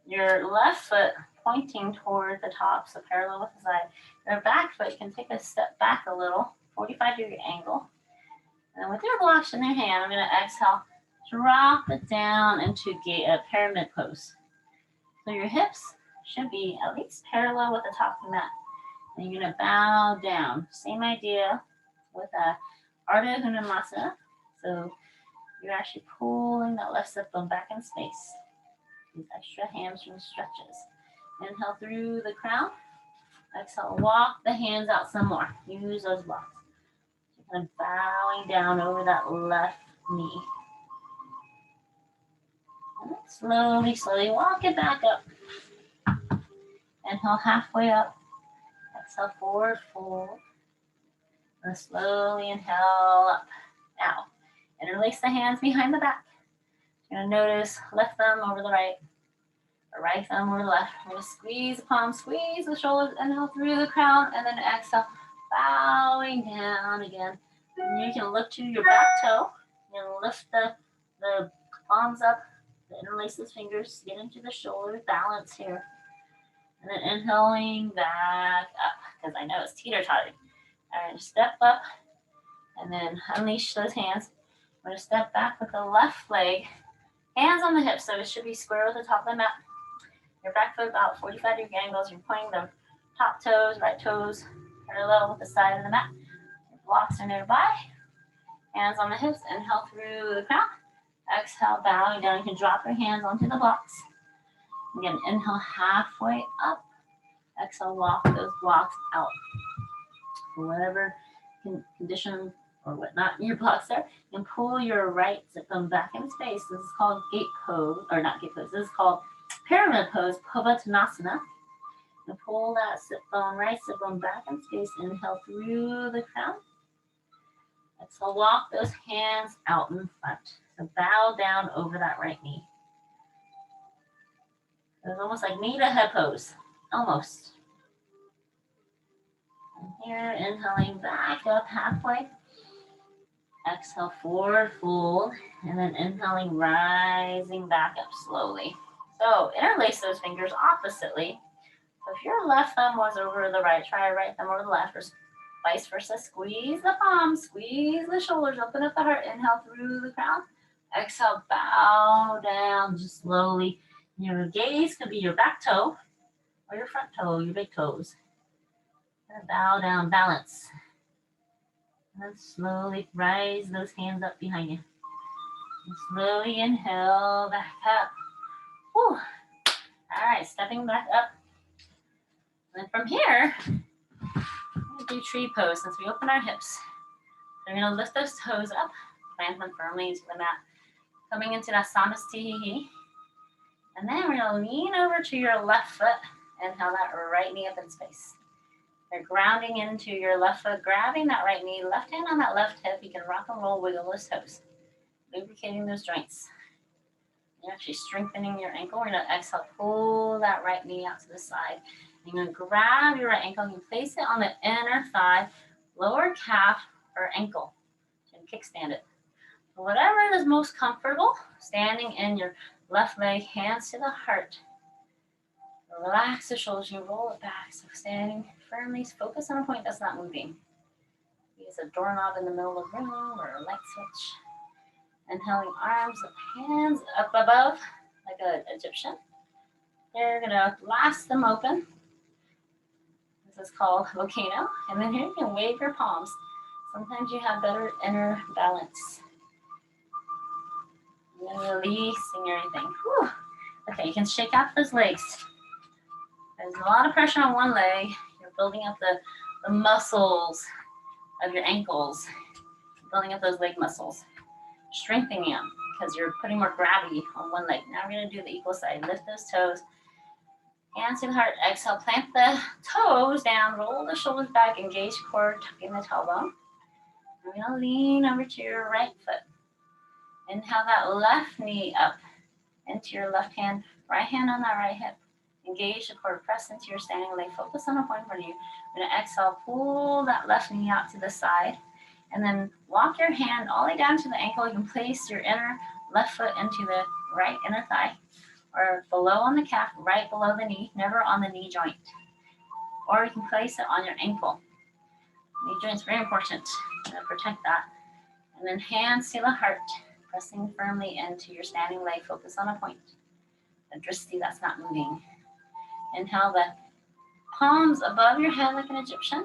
your left foot pointing toward the top, so parallel with the side. Your back foot can take a step back a little, 45-degree angle. And then with your blocks in your hand, I'm going to exhale, drop it down into a pyramid pose. So your hips should be at least parallel with the top of the mat. And you're going to bow down. Same idea with Ardha Hanumasana. So you're actually pulling that left sit bone back in space. These extra hamstring stretches. Inhale through the crown. Exhale, walk the hands out some more. Use those blocks. So kind of bowing down over that left knee. And then slowly, slowly walk it back up. Inhale halfway up. Exhale, forward fold. And slowly inhale up. Now, interlace the hands behind the back. You're going to notice left thumb over the right. The right thumb over the left. We're going to squeeze the palm, squeeze the shoulders, inhale through the crown, and then exhale, bowing down again. And you can look to your back toe. You can lift the palms up, interlace those fingers, get into the shoulder, balance here. And then inhaling back up, because I know it's teeter-tottering. All right, step up, and then unleash those hands. We're going to step back with the left leg, hands on the hips, so it should be square with the top of the mat. Your back foot about 45-degree angles. You're pointing the top toes, right toes parallel with the side of the mat. Your blocks are nearby. Hands on the hips, inhale through the crown. Exhale, bowing down. You can drop your hands onto the blocks. Again, inhale halfway up. Exhale, walk those blocks out. For whatever condition or whatnot your blocks are, and pull your right sit bone back in space. This is called gate pose, or not gate pose. This is called pyramid pose, Pavatanasana. And pull that sit bone, right sit bone back in space. Inhale through the crown. Exhale, walk those hands out in front. So bow down over that right knee. It's almost like knee to head pose, almost. And here, inhaling back up halfway. Exhale, forward fold, and then inhaling, rising back up slowly. So interlace those fingers oppositely. So if your left thumb was over the right, try right thumb over the left, or vice versa. Squeeze the palms, squeeze the shoulders, open up the heart. Inhale through the crown. Exhale, bow down just slowly. Your gaze could be your back toe or your front toe, your big toes. And bow down, balance. And then slowly rise those hands up behind you. And slowly inhale back up. Whew. All right, stepping back up. And then from here, we're going to do tree pose since we open our hips. We're going to lift those toes up, plant them firmly into the mat. Coming into that samasthihi. And then we're going to lean over to your left foot. Inhale that right knee up in space. You're grounding into your left foot, grabbing that right knee, left hand on that left hip. You can rock and roll, wiggle those toes, lubricating those joints. You're actually strengthening your ankle. We're going to exhale, pull that right knee out to the side. You're going to grab your right ankle. You place it on the inner thigh, lower calf, or ankle. You can kickstand it. Whatever is most comfortable, standing in your left leg, hands to the heart. Relax the shoulders, you roll it back. So standing firmly, focus on a point that's not moving. Use a doorknob in the middle of the room or a light switch. Inhaling, arms up, hands up above, like an Egyptian. You're gonna blast them open. This is called volcano. And then here you can wave your palms. Sometimes you have better inner balance. And then releasing everything. Whew. Okay, you can shake out those legs. There's a lot of pressure on one leg. You're building up the muscles of your ankles, building up those leg muscles, strengthening them because you're putting more gravity on one leg. Now we're going to do the equal side. Lift those toes, hands to the heart. Exhale, plant the toes down, roll the shoulders back, engage core, tucking the tailbone. We're going to lean over to your right foot. Inhale that left knee up into your left hand, right hand on that right hip. Engage the core, press into your standing leg. Focus on a point in front of you. We're going to exhale, pull that left knee out to the side. And then walk your hand all the way down to the ankle. You can place your inner left foot into the right inner thigh. Or below on the calf, right below the knee, never on the knee joint. Or you can place it on your ankle. Knee joint's very important to protect that. And then hands to the heart, pressing firmly into your standing leg. Focus on a point. A drishti that's not moving. Inhale the palms above your head like an Egyptian.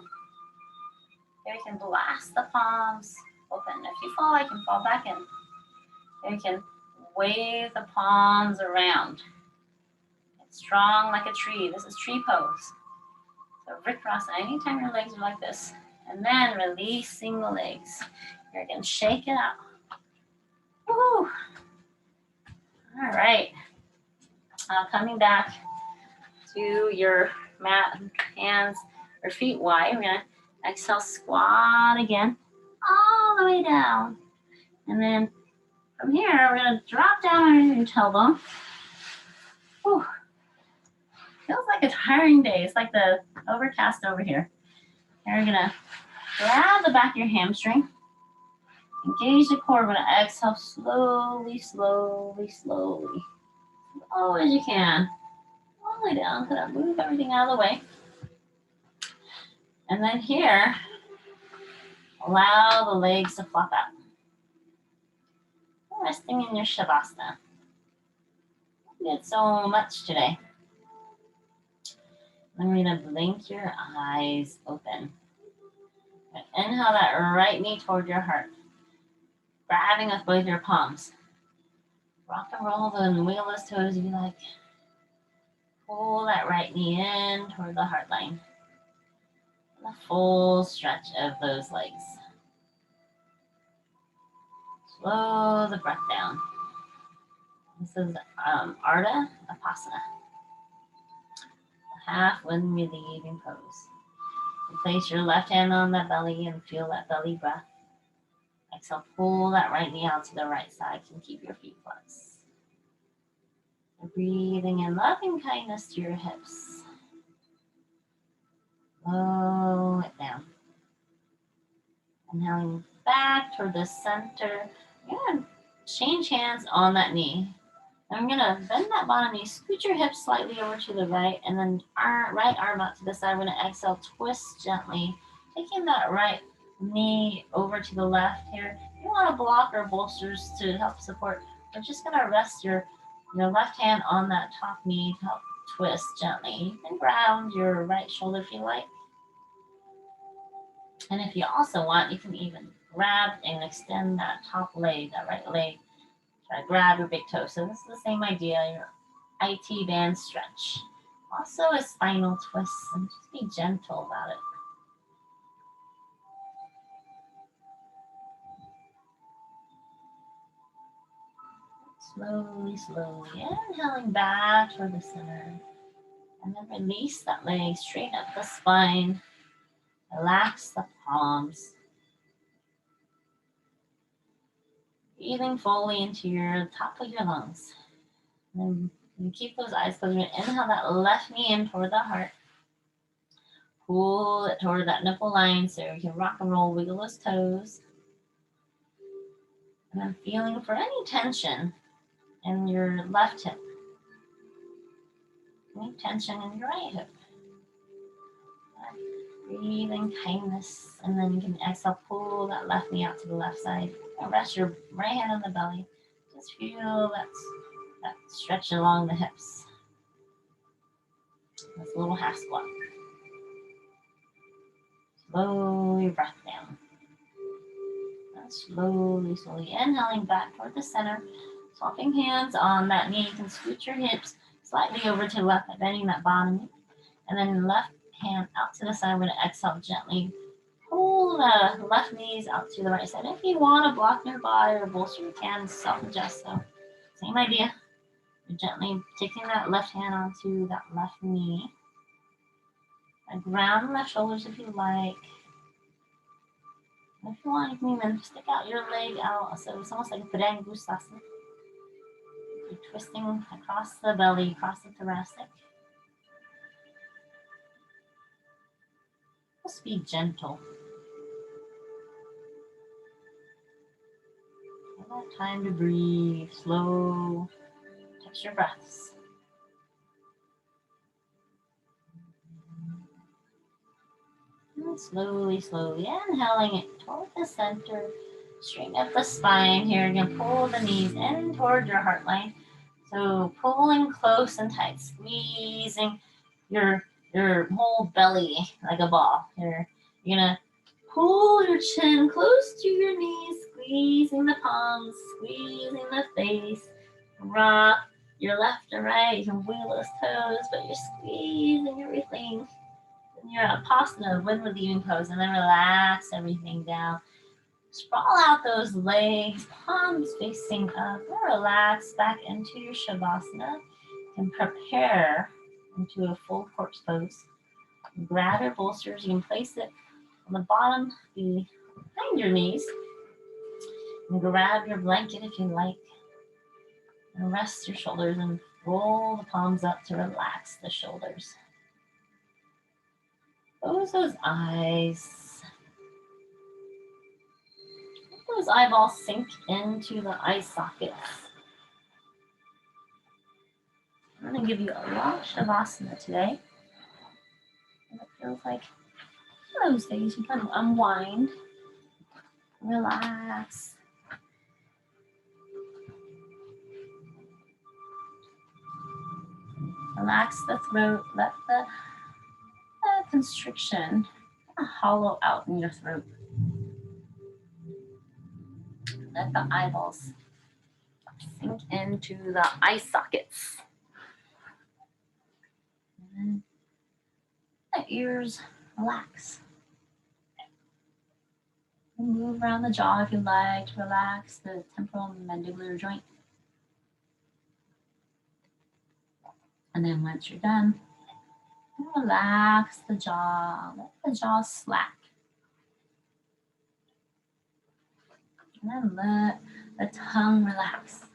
Here you can blast the palms open. If you fall, I can fall back in. Here you can wave the palms around. It's strong like a tree. This is tree pose. So Vrikrasana, anytime your legs are like this. And then releasing the legs. Here again, shake it out. Woo! All right. Coming back to your mat, hands or feet wide. We're going to exhale, squat again, all the way down. And then from here, we're going to drop down on your tailbone. Whew. Feels like a tiring day. It's like the overcast over here. Here we're going to grab the back of your hamstring. Engage the core. We're going to exhale slowly, slowly, slowly. As low as you can. All the way down. Kind of move everything out of the way. And then here, allow the legs to flop out. Resting in your shavasana. You did so much today. Then we're going to blink your eyes open. Inhale that right knee toward your heart. Grabbing with both your palms. Rock and roll and wiggle those toes if you like. Pull that right knee in toward the heart line. And a full stretch of those legs. Slow the breath down. This is Ardha Upasana. Half wind relieving pose. And place your left hand on that belly and feel that belly breath. Exhale, pull that right knee out to the right side and keep your feet flexed. Breathing in loving kindness to your hips. Low it down. Inhaling back toward the center. You're going to change hands on that knee. I'm going to bend that bottom knee, scoot your hips slightly over to the right, and then right arm out to the side. We're going to exhale, twist gently, taking that right knee over to the left here. If you want to block or bolsters to help support, we're just going to rest your left hand on that top knee to help twist gently. You can ground your right shoulder if you like. And if you also want, you can even grab and extend that top leg, that right leg. Try to grab your big toe. So this is the same idea, your IT band stretch. Also a spinal twist, and just be gentle about it. Slowly, slowly, inhaling back toward the center. And then release that leg, straighten up the spine. Relax the palms. Breathing fully into your top of your lungs. And then keep those eyes closed. Inhale that left knee in toward the heart. Pull it toward that nipple line so you can rock and roll, wiggle those toes. And then feeling for any tension in your left hip. Any tension in your right hip. Breathing kindness. And then you can exhale, pull that left knee out to the left side. And rest your right hand on the belly. Just feel that stretch along the hips. This little half squat. Slowly breath down. And slowly, slowly inhaling back toward the center. Swapping hands on that knee. You can scoot your hips slightly over to the left by bending that bottom knee. And then left hand out to the side. We're going to exhale gently. Pull the left knees out to the right side. If you want to block nearby or bolster, you can self-adjust. So same idea. You're gently taking that left hand onto that left knee. And ground left shoulders if you like. If you want, you can even stick out your leg out. So it's almost like a Padangusasana. You're twisting across the belly, across the thoracic. Just be gentle. Give that time to breathe. Slow. Catch your breaths. And slowly, slowly inhaling it toward the center. Straighten up the spine here. Again, pull the knees in toward your heart line. So pulling close and tight, squeezing your whole belly like a ball. You're gonna pull your chin close to your knees, squeezing the palms, squeezing the face. Rock your left and right. You can wiggle those toes, but you're squeezing everything. And you're at Upasana, wind relieving pose, and then relax everything down. Sprawl out those legs, palms facing up, and relax back into your Shavasana and prepare into a full corpse pose. Grab your bolsters, you can place it on the bottom behind your knees. And grab your blanket if you like. And rest your shoulders and roll the palms up to relax the shoulders. Close those eyes. those eyeballs sink into the eye sockets. I'm going to give you a lot of savasana today. And it feels like those days you kind of unwind, relax. Relax the throat, let the constriction hollow out in your throat. Let the eyeballs sink into the eye sockets. And the ears relax. Move around the jaw if you like to relax the temporal mandibular joint. And then once you're done, relax the jaw, let the jaw slack. And then let the tongue relax.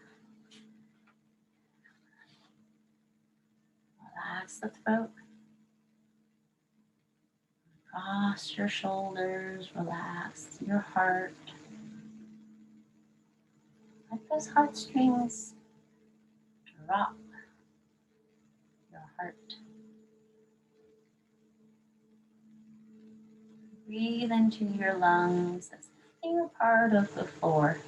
Relax the throat. Cross your shoulders, relax your heart. Let those heartstrings drop your heart. Breathe into your lungs as if they were part of the floor.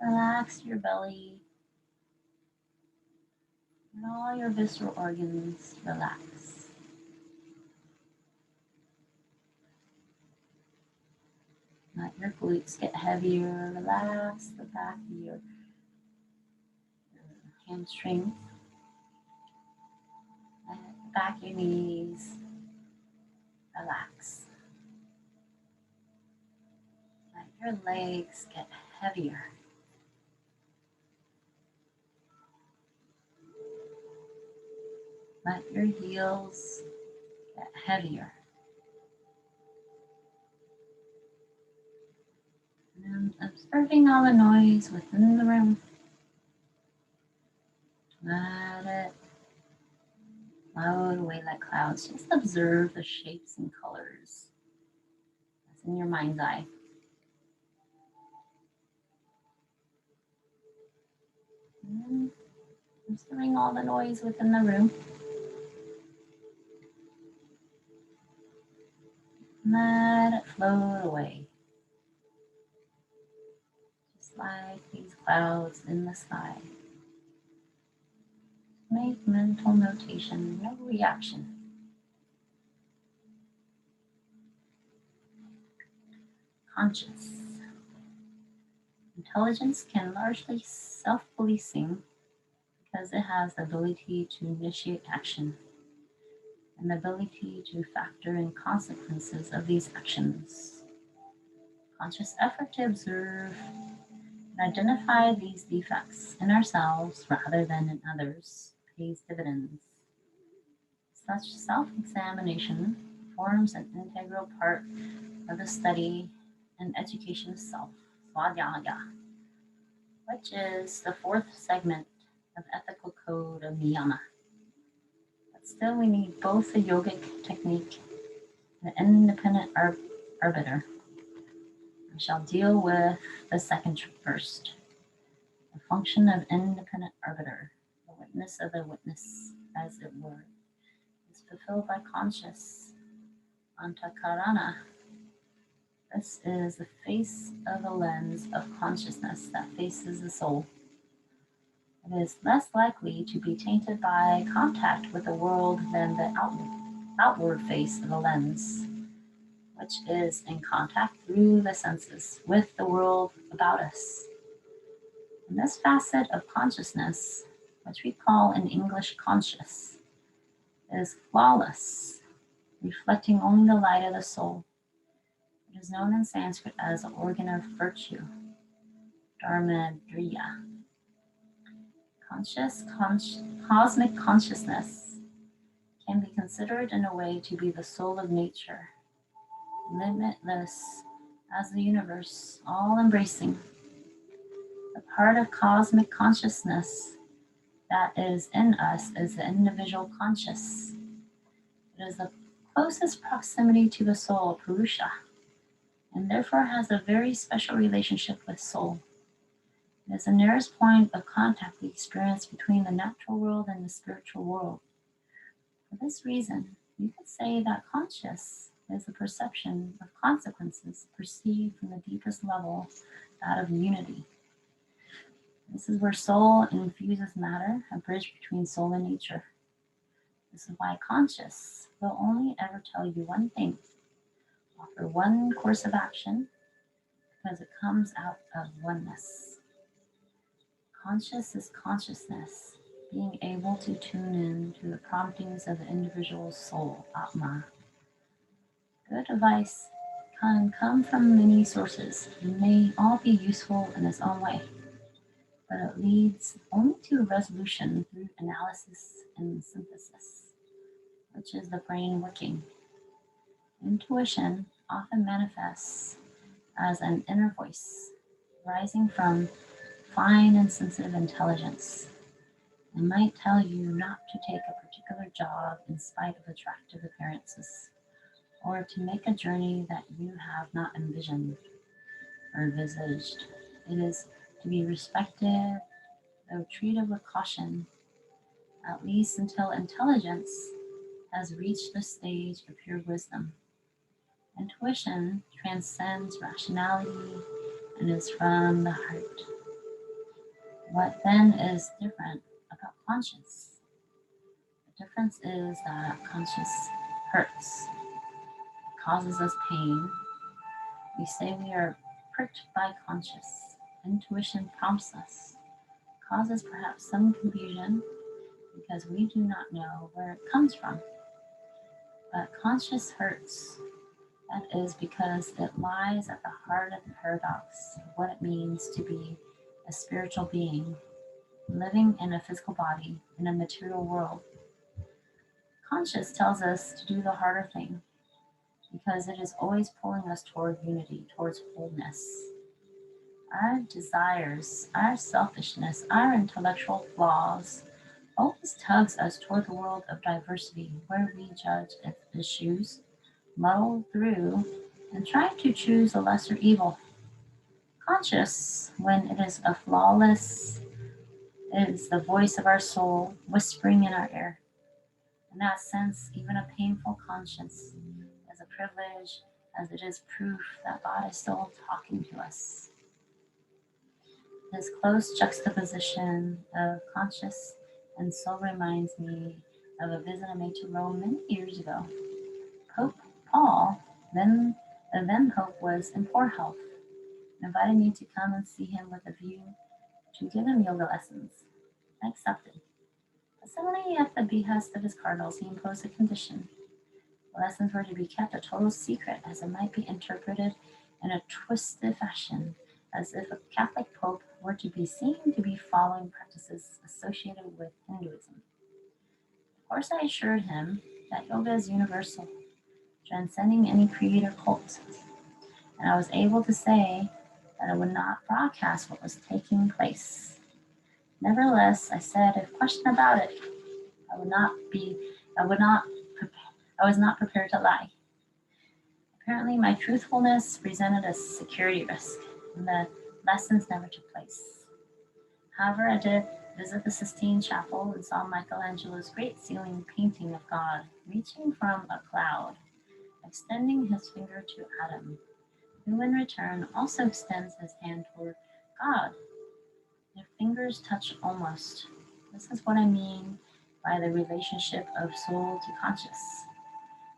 Relax your belly. And all your visceral organs relax. Let your glutes get heavier. Relax the back of your hamstrings. Let the back of your knees relax. Let your legs get heavier. Let your heels get heavier. And observing all the noise within the room. Let it float away like clouds. Just observe the shapes and colors that's in your mind's eye. And observing all the noise within the room. Let it float away. Just like these clouds in the sky. Make mental notation, no reaction. Conscious. Intelligence can largely self-policing because it has the ability to initiate action and the ability to factor in consequences of these actions. Conscious effort to observe and identify these defects in ourselves rather than in others pays dividends. Such self-examination forms an integral part of the study and education of self, Swadhyaya, which is the fourth segment of ethical code of niyama. But still we need both the yogic technique and the independent arbiter. I shall deal with the second first. The function of independent arbiter, the witness of the witness, as it were, is fulfilled by conscious antakarana. This is the face of the lens of consciousness that faces the soul. It is less likely to be tainted by contact with the world than the outward face of the lens, which is in contact through the senses with the world about us. And this facet of consciousness, which we call in English conscious, is flawless, reflecting only the light of the soul. It is known in Sanskrit as the organ of virtue, Dharmadriya. Cosmic consciousness can be considered in a way to be the soul of nature, limitless as the universe, all embracing. The part of cosmic consciousness that is in us is the individual conscious. It is the closest proximity to the soul, Purusha, and therefore has a very special relationship with soul. It is the nearest point of contact we experience between the natural world and the spiritual world. For this reason, you could say that conscious is the perception of consequences perceived from the deepest level, that of unity. This is where soul infuses matter, a bridge between soul and nature. This is why conscious will only ever tell you one thing, offer one course of action, because it comes out of oneness. Conscious is consciousness, being able to tune in to the promptings of the individual soul, Atma. Good advice can come from many sources and may all be useful in its own way, but it leads only to resolution through analysis and synthesis, which is the brain working. Intuition often manifests as an inner voice rising from fine and sensitive intelligence. It might tell you not to take a particular job in spite of attractive appearances, or to make a journey that you have not envisioned or envisaged. It is to be respected, though treated with caution, at least until intelligence has reached the stage of pure wisdom. Intuition transcends rationality and is from the heart. What then is different about conscience? The difference is that conscience hurts, causes us pain. We say we are pricked by conscience. Intuition prompts us, causes perhaps some confusion because we do not know where it comes from. But conscience hurts. That is because it lies at the heart of the paradox of what it means to be a spiritual being, living in a physical body in a material world. Conscience tells us to do the harder thing because it is always pulling us toward unity, towards wholeness. Our desires, our selfishness, our intellectual flaws always tugs us toward the world of diversity where we judge issues, muddle through, and try to choose a lesser evil. Conscious, when it is a flawless, is the voice of our soul whispering in our ear. In that sense, even a painful conscience is a privilege, as it is proof that God is still talking to us. This close juxtaposition of conscious and soul reminds me of a visit I made to Rome many years ago. Pope Paul, the then Pope, was in poor health and invited me to come and see him with a view to give him yoga lessons. I accepted. But suddenly, at the behest of his cardinals, he imposed a condition. The lessons were to be kept a total secret, as it might be interpreted in a twisted fashion, as if a Catholic Pope were to be seen to be following practices associated with Hinduism. Of course, I assured him that yoga is universal, transcending any creed or cult, and I was able to say that I would not broadcast what was taking place. Nevertheless, I said, if questioned about it, I was not prepared to lie. Apparently, my truthfulness presented a security risk, and the lessons never took place. However, I did visit the Sistine Chapel and saw Michelangelo's great ceiling painting of God reaching from a cloud, extending his finger to Adam, who in return also extends his hand toward God. Their fingers touch almost. This is what I mean by the relationship of soul to conscious.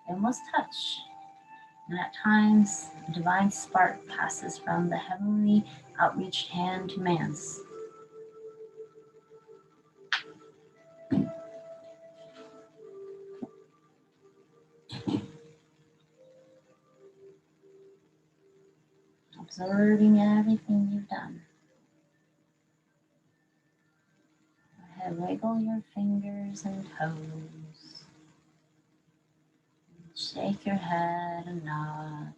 They almost touch, and at times a divine spark passes from the heavenly outreached hand to man's. Observing everything you've done. Go ahead, wiggle your fingers and toes. Shake your head and nod.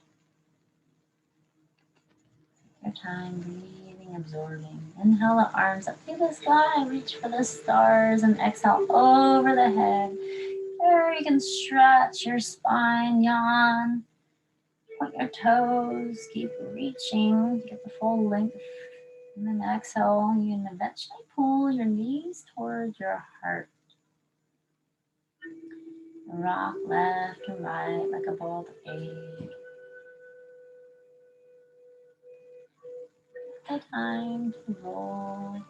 Take your time breathing absorbing. Inhale the arms up to the sky, reach for the stars, and exhale over the head. There you can stretch your spine, yawn. Point your toes, keep reaching, get the full length. And then exhale, you can eventually pull your knees towards your heart. Rock left and right like a boiled egg. Take time to roll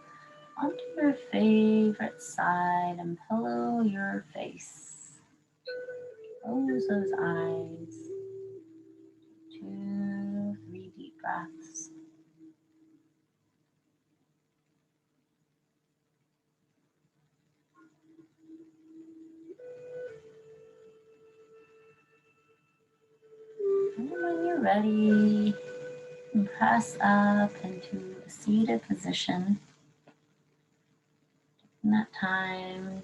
onto your favorite side and pillow your face. Close those eyes. 2, 3 deep breaths. And when you're ready, press up into a seated position. In that time,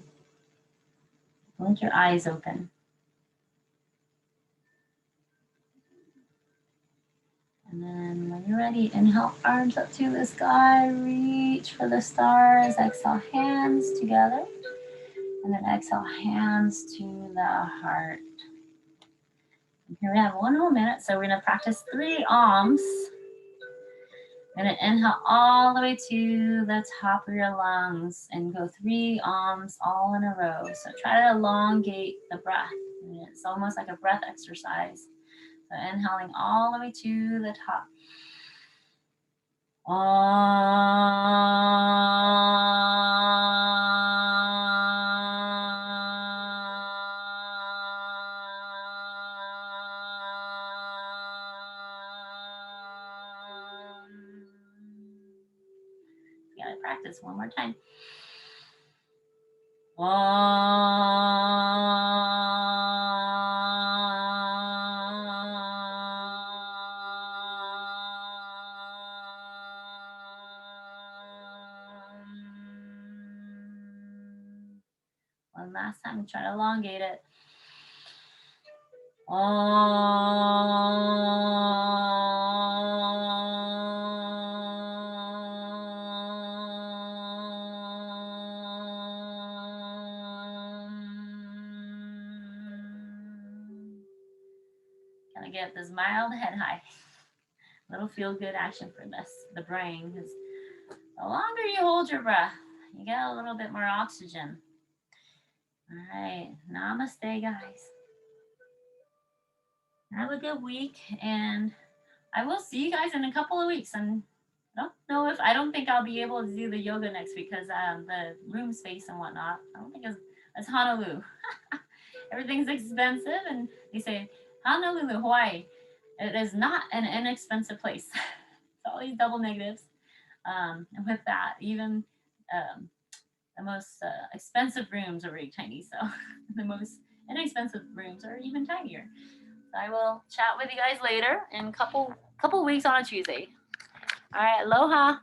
blink your eyes open. And then when you're ready, inhale, arms up to the sky, reach for the stars, exhale, hands together. And then exhale, hands to the heart. And here we have 1 whole minute, so we're gonna practice 3 arms. We're gonna inhale all the way to the top of your lungs and go 3 arms all in a row. So try to elongate the breath. It's almost like a breath exercise. So inhaling all the way to the top. Gotta practice one more time. One last time, try to elongate it. Gonna get this mild head high. Little feel good action for this, the brain, because the longer you hold your breath, you get a little bit more oxygen. All right, namaste, guys. Have a good week, and I will see you guys in a couple of weeks. And I don't think I'll be able to do the yoga next week because the room space and whatnot. I don't think it's Honolulu. Everything's expensive, and they say Honolulu, Hawaii, it is not an inexpensive place. It's all these double negatives. And with that, even the most expensive rooms are really tiny. So the most inexpensive rooms are even tinier. So I will chat with you guys later in a couple weeks on a Tuesday. All right, aloha.